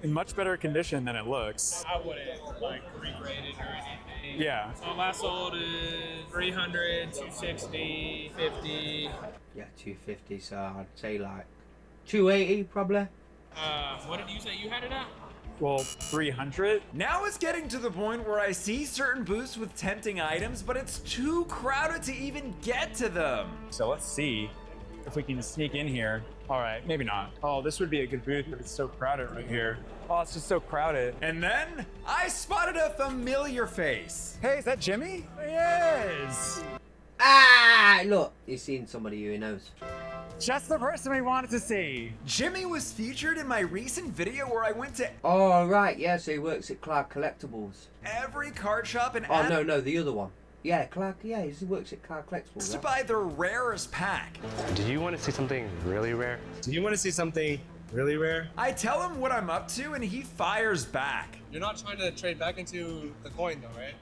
in much better condition than it looks. I wouldn't like regrade it or anything. Yeah. So my sold is 300, 260, 50. Yeah, 250, so I'd say like 280 probably. What did you say you had it at? Well, 300? Now it's getting to the point where I see certain booths with tempting items, but it's too crowded to even get to them. So let's see if we can sneak in here. All right, maybe not. Oh, this would be a good booth, but it's so crowded right here. Oh, it's just so crowded. And then I spotted a familiar face. Hey, is that Jimmy? Yes. Ah! look, he's seen somebody who he knows. Just the person we wanted to see. Jimmy was featured in my recent video where I went to Oh, right, yeah, so he works at Clark Collectibles. every card shop and Oh, no, the other one. Yeah, Clark, yeah, he works at Clark Collectibles. to buy their rarest pack. Do you want to see something really rare? Do you want to see something really rare? I tell him what I'm up to and he fires back. You're not trying to trade back into the coin though, right?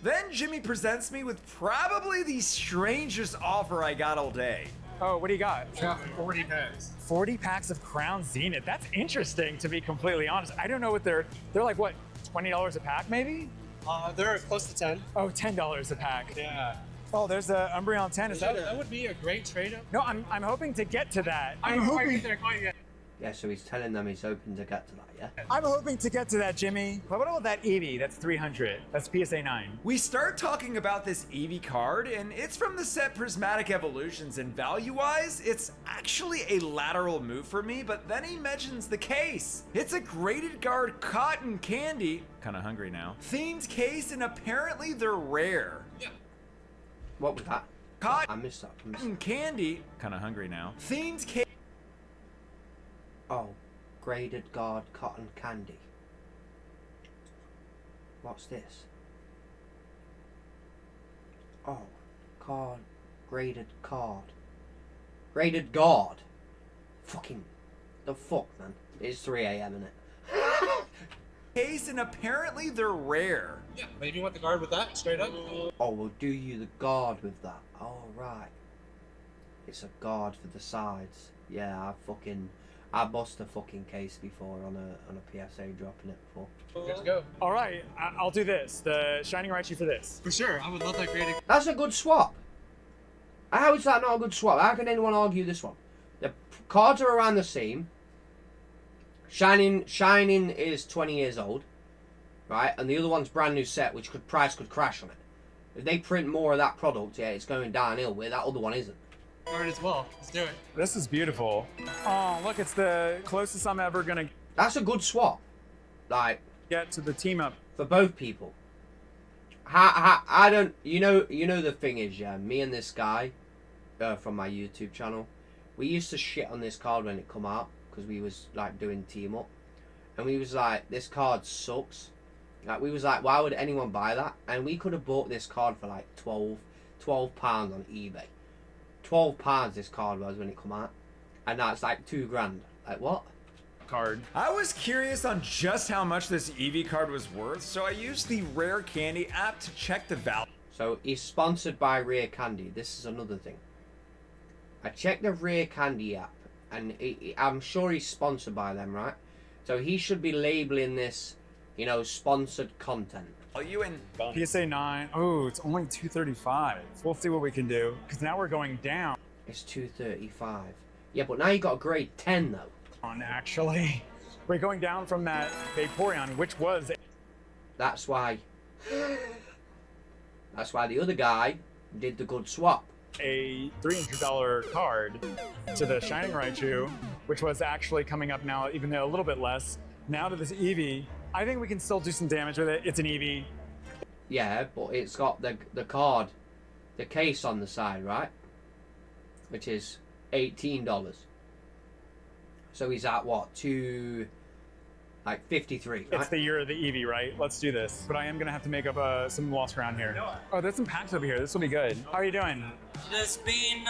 Then Jimmy presents me with probably the strangest offer I got all day. Oh, what do you got? 40 packs. 40 packs of Crown Zenith. That's interesting, to be completely honest. I don't know what they're like, what, $20 a pack maybe? They're close to 10. Oh, $10 a pack. Yeah. Oh, there's a Umbreon 10. Is that? That would be a great trade-up. No, I'm hoping to get to that. I'm hoping they're going to. Yeah, so he's telling them he's hoping to get to that, yeah? I'm hoping to get to that, Jimmy. What about that Eevee? That's 300. That's PSA 9. We start talking about this Eevee card, and it's from the set Prismatic Evolutions, and value-wise, it's actually a lateral move for me, but then he mentions the case. It's a graded guard cotton candy, kinda hungry now, themed case, and apparently they're rare. Yeah. What was that? Cotton I missed that. candy, kinda hungry now, themed case. Oh, graded guard cotton candy. What's this? Oh, card, graded card. Graded guard. Fucking, the fuck, man. It's 3 a.m., innit? Case, and apparently they're rare. Yeah, maybe you want the guard with that, straight up. Oh, we'll do you the guard with that. Oh, right. It's a guard for the sides. Yeah, I bust a fucking case before on a PSA dropping it before. Good to go. All right, I'll do this. The Shining Raichu for this. For sure, I would love that graded. That's a good swap. How is that not a good swap? How can anyone argue this one? The cards are around the same. Shining is 20 years old, right? And the other one's brand new set, which price could crash on it. If they print more of that product, yeah, it's going downhill. Where that other one isn't. Guard as well. Let's do it. This is beautiful. Oh, look, it's the closest I'm ever gonna That's a good swap. Like, get to the team up. for both people. I don't, you know the thing is, yeah, me and this guy from my YouTube channel, we used to shit on this card when it come out because we was like doing team up, and we was like, this card sucks. Like, we was like, why would anyone buy that? And we could have bought this card for like 12 pounds on eBay. 12 pounds this card was when it come out, and that's like $2,000. Like, what? Card. I was curious on just how much this Eevee card was worth, so I used the Rare Candy app to check the value. So he's sponsored by Rare Candy. This is another thing. I checked the Rare Candy app, and I'm sure he's sponsored by them, right? So he should be labeling this, you know, sponsored content. You and PSA 9. Oh, it's only 235. We'll see what we can do, because now we're going down. It's 235. Yeah, but now you got a grade 10 though. On actually, we're going down from that Vaporeon, which was. That's why the other guy did the good swap. A $300 card to the Shining Raichu, which was actually coming up now, even though a little bit less. Now to this Eevee. I think we can still do some damage with it. It's an Eevee. Yeah, but it's got the card, the case on the side, right? Which is $18. So he's at what, like 53, right? It's the year of the Eevee, right? Let's do this. But I am gonna have to make up some lost ground here. Oh, there's some packs over here. This will be good. How are you doing? It's been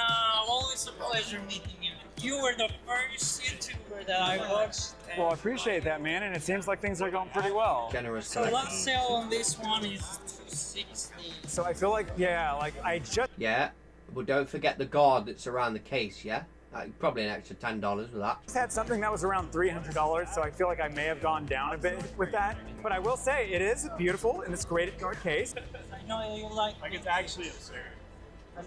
always a pleasure meeting you. You were the first YouTuber that I watched. Well, I appreciate that, man, and it seems like things are going pretty well. Generous. So last sale on this one is 260. So I feel like, yeah, like I just... Yeah, but don't forget the guard that's around the case, yeah? Probably an extra $10 with that. Just had something that was around $300, so I feel like I may have gone down a bit with that. But I will say, it is beautiful in this graded card case. I know you like it's actually absurd.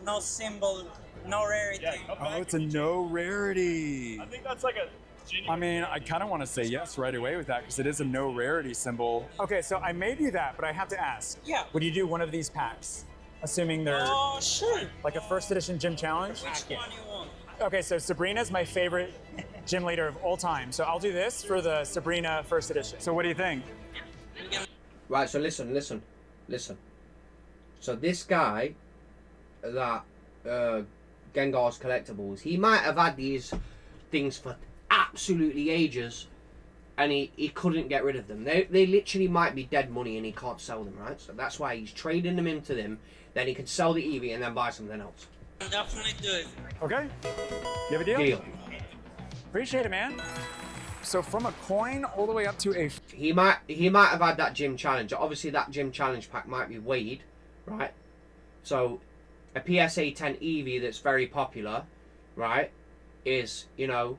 No symbol, no rarity. Yeah, Oh, it's a no rarity. I think that's like a genuine. I mean, I kind of want to say yes right away with that because it is a no rarity symbol. Okay, so I may do that, but I have to ask. Yeah. Would you do one of these packs? Assuming they're Oh, sure. like a first edition gym challenge? Which one you want? Okay, so Sabrina's my favorite gym leader of all time. So I'll do this for the Sabrina first edition. So what do you think? Right, so listen. So this guy that Gengar's collectibles. He might have had these things for absolutely ages, and he couldn't get rid of them. They literally might be dead money and he can't sell them, right? So that's why he's trading them into them. Then he can sell the Eevee and then buy something else. Definitely do it. Okay. You have a deal? Deal. Appreciate it, man. So from a coin all the way up to a... He might have had that gym challenge. Obviously that gym challenge pack might be weighed, right? So a PSA 10 Eevee that's very popular, right, is, you know,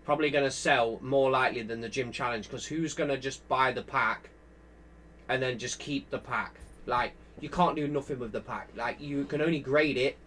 probably going to sell more likely than the gym challenge, because who's going to just buy the pack and then just keep the pack? Like, you can't do nothing with the pack. Like, you can only grade it,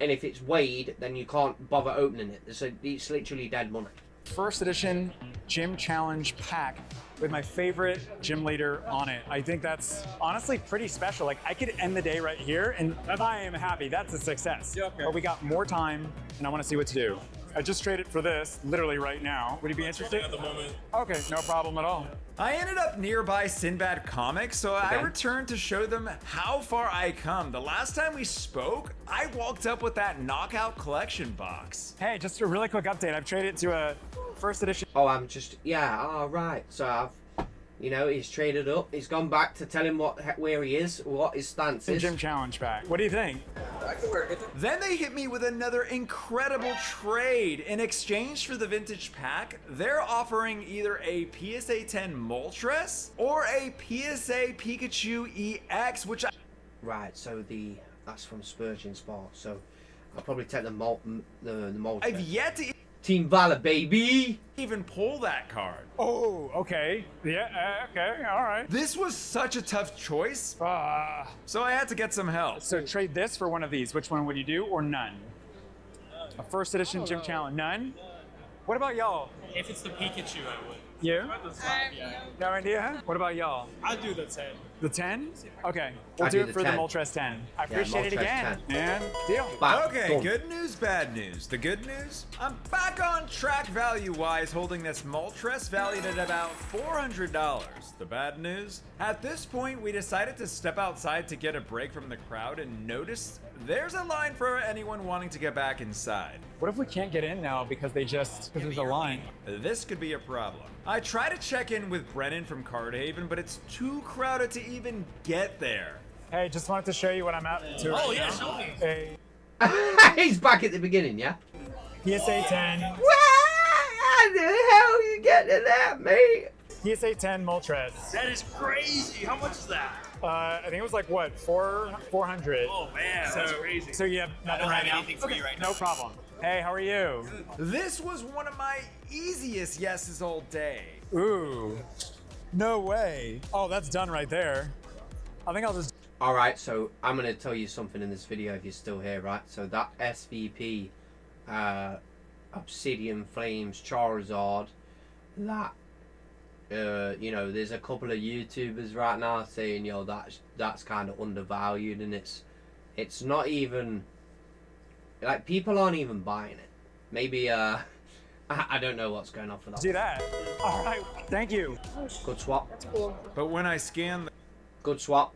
and if it's weighed, then you can't bother opening it. It's literally dead money. First edition gym challenge pack with my favorite gym leader on it. I think that's honestly pretty special. Like, I could end the day right here and I am happy. That's a success. Yeah, okay. But we got more time and I want to see what to do. I just traded for this literally right now. Would you be interested? At the moment. Okay, no problem at all. I ended up nearby Sinbad Comics, so I returned to show them how far I come. The last time we spoke, I walked up with that Knockout Collection box. Hey, just a really quick update. I've traded to a first edition. Oh, I'm just, yeah, all right. So I've, you know, he's traded up. He's gone back to tell him where he is, what his stance is. Gym challenge pack. What do you think? Then they hit me with another incredible trade. In exchange for the vintage pack, they're offering either a PSA 10 Moltres or a PSA Pikachu EX, which I... Right, so that's from Spurgeon Sport. So I'll probably take the Moltres. I've yet to Team Valor, baby! even pull that card. Oh, okay. Yeah, okay, all right. This was such a tough choice, so I had to get some help. So trade this for one of these. Which one would you do, or none? A first edition gym challenge. None? What about y'all? If it's the Pikachu, I would. You? No idea? What about y'all? I'd do the 10. The 10? Okay. We'll I'd do do it the for 10. the Moltres 10. I Yeah, appreciate it Moltres again. 10. And deal. Bam, Okay, boom. good news, bad news. The good news, I'm back on track value-wise, holding this Moltres valued at about $400. The bad news, at this point, we decided to step outside to get a break from the crowd and noticed there's a line for anyone wanting to get back inside. What if we can't get in now because there's a line? This could be a problem. I try to check in with Brennan from Cardhaven, but it's too crowded to even get there. Hey, just wanted to show you what I'm at to. Oh, yeah, show me. A He's back at the beginning, yeah? PSA 10. What? How the hell you get to that, mate? PSA 10 Moltres. That is crazy. How much is that? I think it was like, what, 400? Oh, man, that's crazy. So you have nothing right now? anything for you right now. No problem. Hey, how are you? This was one of my easiest yeses all day. Ooh. No way. Oh, that's done right there. I think I'll just... Alright, so I'm going to tell you something in this video if you're still here, right? So that SVP, Obsidian Flames Charizard, that, you know, there's a couple of YouTubers right now saying, yo, that's kind of undervalued, and it's not even, like, people aren't even buying it. Maybe, I don't know what's going on for that. do that. All right, thank you. Good swap. That's cool. But when I scanned Good swap.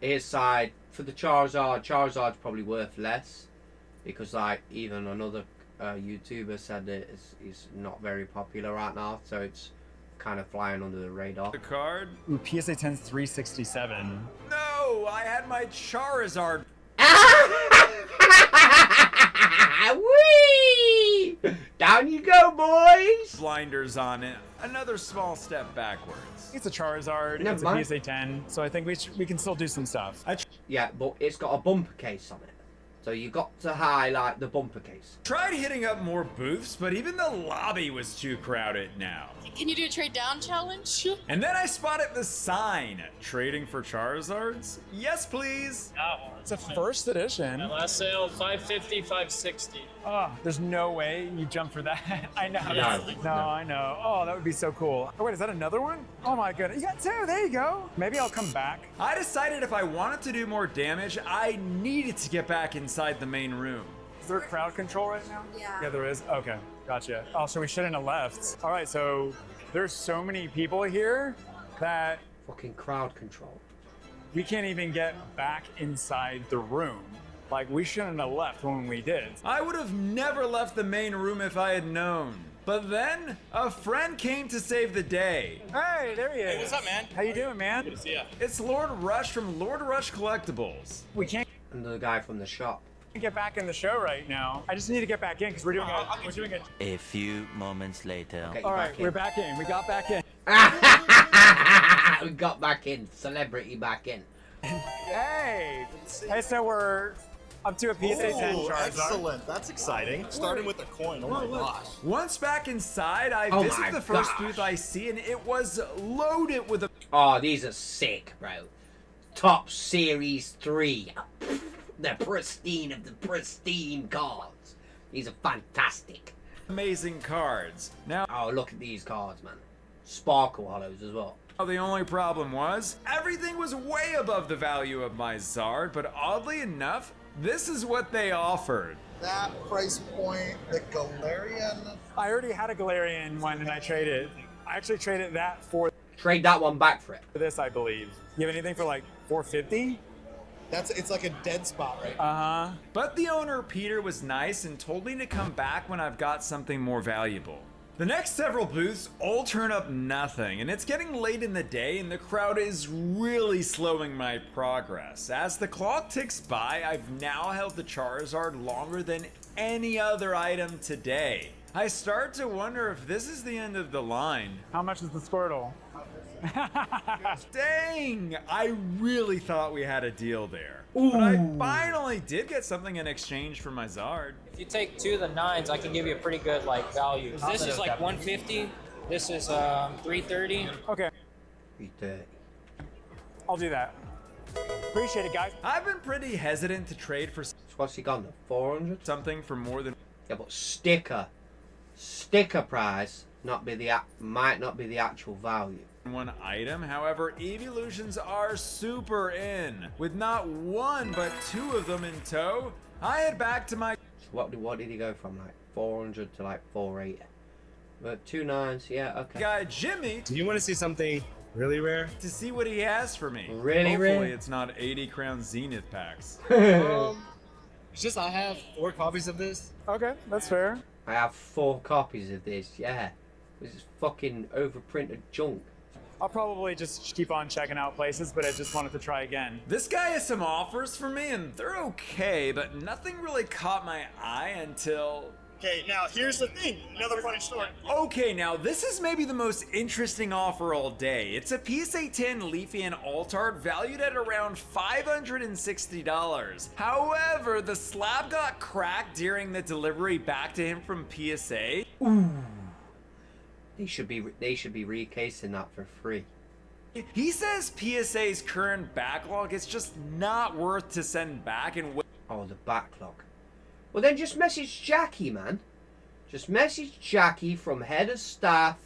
His side for the Charizard's probably worth less because, like, even another YouTuber said that it's not very popular right now, so it's kind of flying under the radar. the card, Ooh, PSA 10's 367. no, I had my Charizard. Whee! Down you go, boys! Blinders on it. Another small step backwards. It's a Charizard. Never it's mind. a PSA 10, so I think we can still do some stuff. Yeah, but it's got a bumper case on it. So you got to highlight the bumper case. Tried hitting up more booths, but even the lobby was too crowded now. Can you do a trade down challenge? And then I spotted the sign. Trading for Charizards? Yes, please. It's a first edition. Last sale, 550, 560. Oh, there's no way you jump for that. I know. No. I know. Oh, that would be so cool. Oh, wait, is that another one? Oh my goodness. You got two. There you go. Maybe I'll come back. I decided if I wanted to do more damage, I needed to get back inside the main room. Is there crowd control right now? Yeah. Yeah, there is. Okay, gotcha. Oh, so we shouldn't have left. All right, so there's so many people here that Fucking crowd control. we can't even get back inside the room. Like, we shouldn't have left when we did. I would have never left the main room if I had known. But then, a friend came to save the day. Hey, there he is. Hey, what's up, man? How you doing, man? Good to see ya. It's Lord Rush from Lord Rush Collectibles. We can't And the guy from the shop. get back in the show right now. I just need to get back in because we're doing A few moments later. Okay, All right, we're back in. We got back in. We got back in. Celebrity back in. Hey, so we're up to a PSA 10 Ooh, Charizard. excellent. That's exciting. Starting with a coin. Oh my gosh. Once back inside, I Oh visit my the first gosh. booth I see, and it was loaded with a. Oh, these are sick, bro. Top Series 3. The pristine of the pristine cards. These are fantastic. Amazing cards. Now, oh, look at these cards, man. Sparkle hollows as well. The only problem was, everything was way above the value of my Zard, but oddly enough, this is what they offered. That price point, the Galarian. I already had a Galarian one and I traded. I actually traded that for Trade that one back for it. this, I believe. You have anything for like 450? It's like a dead spot right now. Uh-huh. But the owner, Peter, was nice and told me to come back when I've got something more valuable. The next several booths all turn up nothing, and it's getting late in the day and the crowd is really slowing my progress. As the clock ticks by, I've now held the Charizard longer than any other item today. I start to wonder if this is the end of the line. How much is the Squirtle? Dang! I really thought we had a deal there. But I finally did get something in exchange for my Zard. If you take 2 of the 9s, I can give you a pretty good like value. This is like 150. This is 330. Okay, 330. I'll do that. Appreciate it, guys. I've been pretty hesitant to trade for What's he gone? 400? something for more than. Yeah, but sticker price might not be the actual value. One item. However, evolutions are super in. With not one but 2 of them in tow, I head back to my. So what did he go from, like 400 to like 480? But 2 9s, yeah, okay. Guy Jimmy Do you want to see something really rare? to see what he has for me. Really Hopefully rare? it's not 80 Crown Zenith packs. It's just I have 4 copies of this. Okay, that's fair. I have 4 copies of this, yeah. This is fucking overprinted junk. I'll probably just keep on checking out places, but I just wanted to try again. This guy has some offers for me and they're okay, but nothing really caught my eye until. Okay, now here's the thing. Another funny story. Okay, now this is maybe the most interesting offer all day. It's a PSA 10 Leafy and Altart valued at around $560. However, the slab got cracked during the delivery back to him from PSA. Ooh. They should be recasing that for free. He says PSA's current backlog is just not worth to send back and Oh, the backlog. Well, then just message Jackie, man. Just message Jackie from head of staff,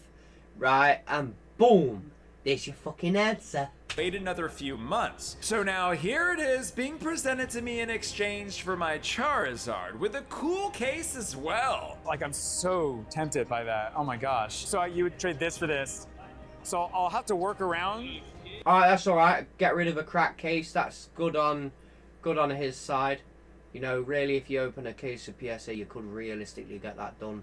right? And boom, there's your fucking answer. wait another few months. So now here it is being presented to me in exchange for my Charizard with a cool case as well. Like, I'm so tempted by that. Oh my gosh. So you would trade this for this. So I'll have to work around. Alright, that's alright. Get rid of a crack case. That's good on his side. You know, really, if you open a case of PSA, you could realistically get that done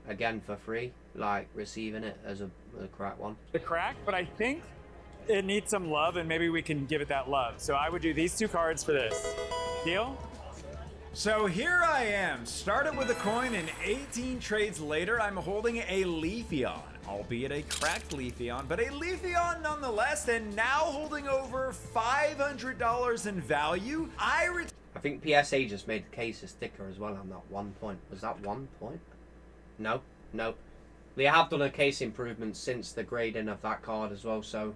again for free, like receiving it as a crack one. The crack, but I think it needs some love, and maybe we can give it that love. So I would do these two cards for this. Deal? So here I am, started with a coin, and 18 trades later, I'm holding a Leafeon, albeit a cracked Leafeon, but a Leafeon nonetheless, and now holding over $500 in value. I think PSA just made the case a sticker as well on that 1 point. Was that 1 point? No. They have done a case improvement since the grading of that card as well, so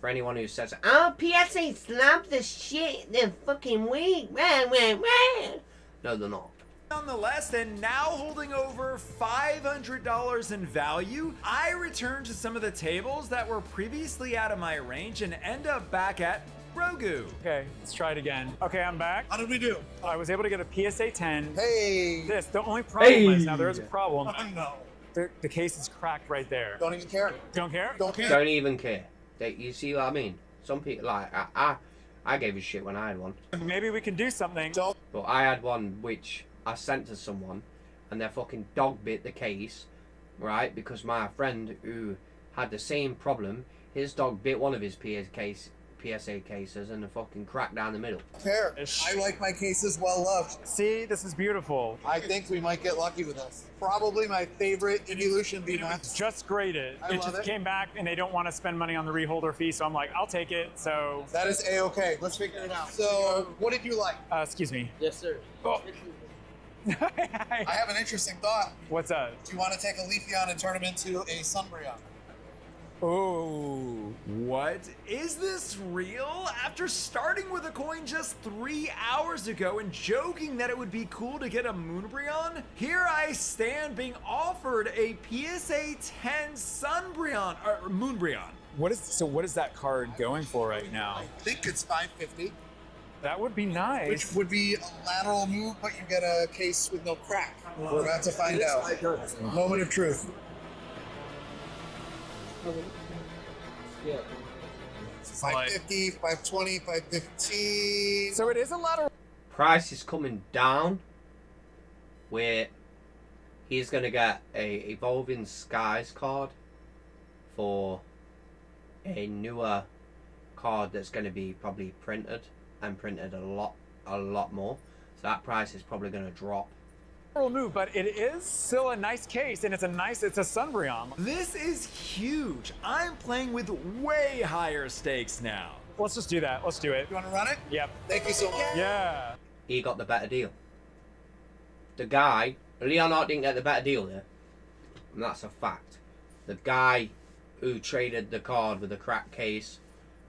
for anyone who says, oh, PSA slapped the shit, they're fucking weak, no, they're not. Nonetheless, and now holding over $500 in value, I return to some of the tables that were previously out of my range and end up back at Rogu. Okay, let's try it again. Okay, I'm back. How did we do? I was able to get a PSA 10. Hey! The only problem is, now there is a Oh, problem. no. The case is cracked right there. Don't even care. Don't care? Don't care. Don't even care. You see what I mean? Some people, like, I gave a shit when I had one. Maybe we can do something. But I had one which I sent to someone, and their fucking dog bit the case, right? Because my friend who had the same problem, his dog bit one of his PSA cases and a fucking crack down the middle. Fair. I like my cases well loved. See, this is beautiful. I think we might get lucky with this. Probably my favorite Evolution VMAX. Just graded. I It love just it. came back and they don't want to spend money on the reholder fee, so I'm like, I'll take it. So That is A-okay. Let's figure it out. So, what did you like? excuse me. Yes, sir. Oh. I have an interesting thought. What's up? Do you want to take a Leafeon and turn him into a Sunbreon? Oh. What? Is this real? After starting with a coin just 3 hours ago and joking that it would be cool to get a Moonbreon, here I stand being offered a PSA 10 Sunbreon, or Moonbreon. What is that card going for right now? I think it's $550. That would be nice. Which would be a lateral move, but you get a case with no crack. We're about to find out. Moment of truth. Yeah. 550, 520, 515. So it is a lateral. Price is coming down, where he's gonna get a Evolving Skies card for a newer card that's gonna be probably printed and printed a lot more. So that price is probably gonna drop. Move, but it is still a nice case, and it's a Sunbreon. This is huge. I'm playing with way higher stakes now. Let's just do that. Let's do it. You want to run it? Yep. Thank you so much. Yeah. He got the better deal. The guy, Leonhart didn't get the better deal there, and that's a fact. The guy who traded the card with the crack case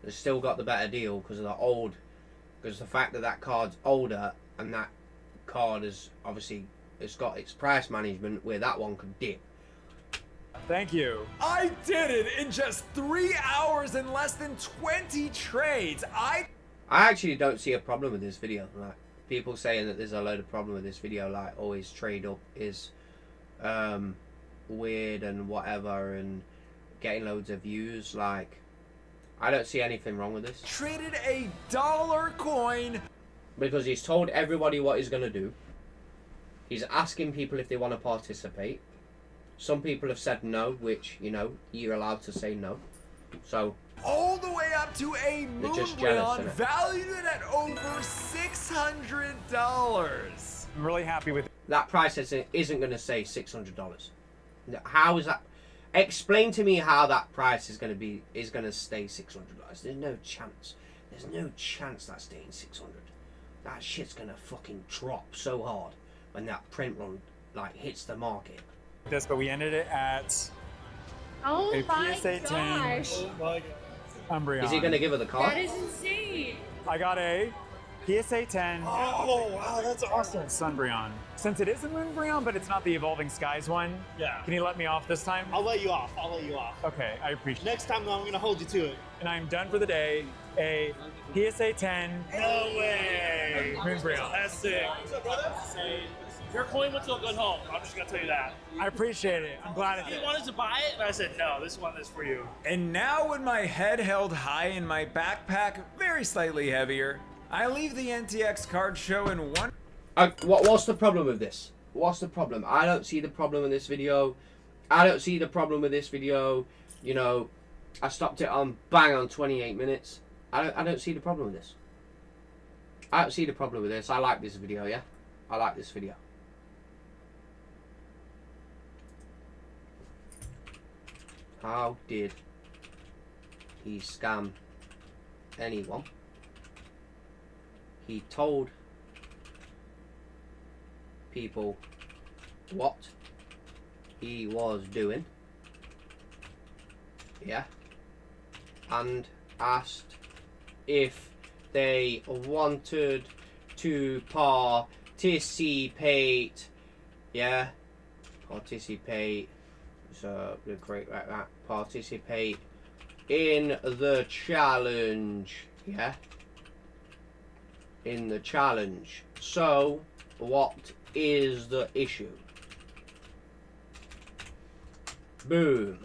has still got the better deal because of the fact that that card's older, and that card is obviously, it's got its price management where that one could dip. Thank you. I did it in just 3 hours and less than 20 trades. I actually don't see a problem with this video. Like, people saying that there's a load of problem with this video, like always trade up is weird and whatever, and getting loads of views. Like, I don't see anything wrong with this. traded a dollar coin. Because he's told everybody what he's going to do. He's asking people if they want to participate. Some people have said no, which, you know, you're allowed to say no. So, all the way up to a they're just jealous, Moonbreon innit? valued at over $600. I'm really happy with it. That price isn't going to say $600. How is that? Explain to me how that price is going to stay $600. There's no chance. There's no chance that's staying 600. That shit's going to fucking drop so hard when that print run like hits the market. But we ended it at Oh a my PSA 10 gosh. Oh my god. Umbreon. Is he going to give her the card? That is insane. I got a PSA 10 Oh wow, that's awesome. Sunbreon. Since it is a Moonbreon, but it's not the Evolving Skies one, Yeah. can you let me off this time? I'll let you off. I'll let you off. Okay, I appreciate it. Next time, though, I'm going to hold you to it. And I'm done for the day. A PSA 10 No way. Moonbreon. That's sick. Your coin went to a good home. I'm just going to tell you that. I appreciate it. I'm glad it He did. wanted to buy it, and I said, no, this one is for you. And now with my head held high and my backpack very slightly heavier, I leave the NTX card show in one. What's the problem with this? What's the problem? I don't see the problem in this video. I don't see the problem with this video. You know, I stopped it on bang on 28 minutes. I don't see the problem with this. I don't see the problem with this. I like this video, yeah? I like this video. How did he scam anyone? He told people what he was doing, yeah, and asked if they wanted to participate, yeah, participate, so we're great like that, participate in the challenge, yeah, in the challenge. So what is the issue? Boom.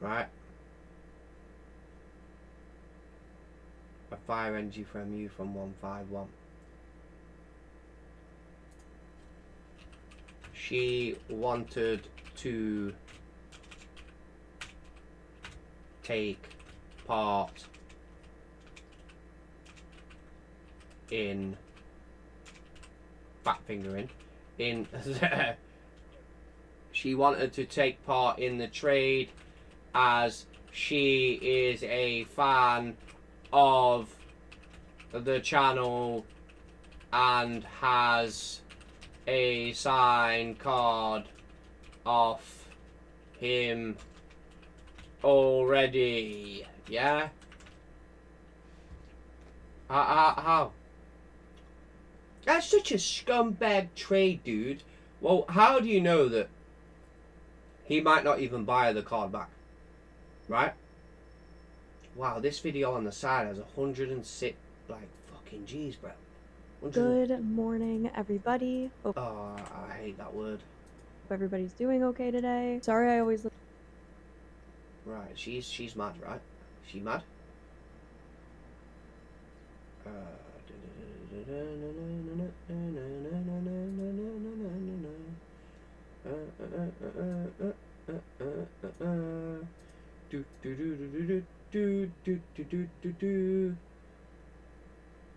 Right. a fire energy from you from 151. She wanted to take part in fat fingering in she wanted to take part in the trade as she is a fan of the channel and has a signed card off him already. Yeah? How? That's such a scumbag trade, dude. Well, how do you know that he might not even buy the card back? Right? Wow, this video on the side has 106, like, fucking G's, bro. Good morning, everybody. Hope I hate that word. everybody's doing okay today. Sorry I always look. Right, she's mad, right? She mad?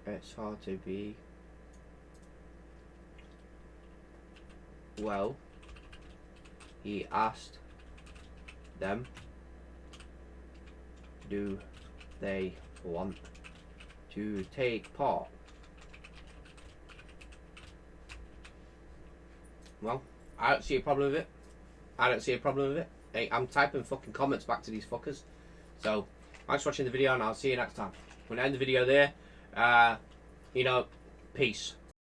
It's hard to be. Well, he asked them, do they want to take part? Well, I don't see a problem with it. I don't see a problem with it. Hey, I'm typing fucking comments back to these fuckers. So, thanks for watching the video and I'll see you next time. I'm going to end the video there. You know, peace.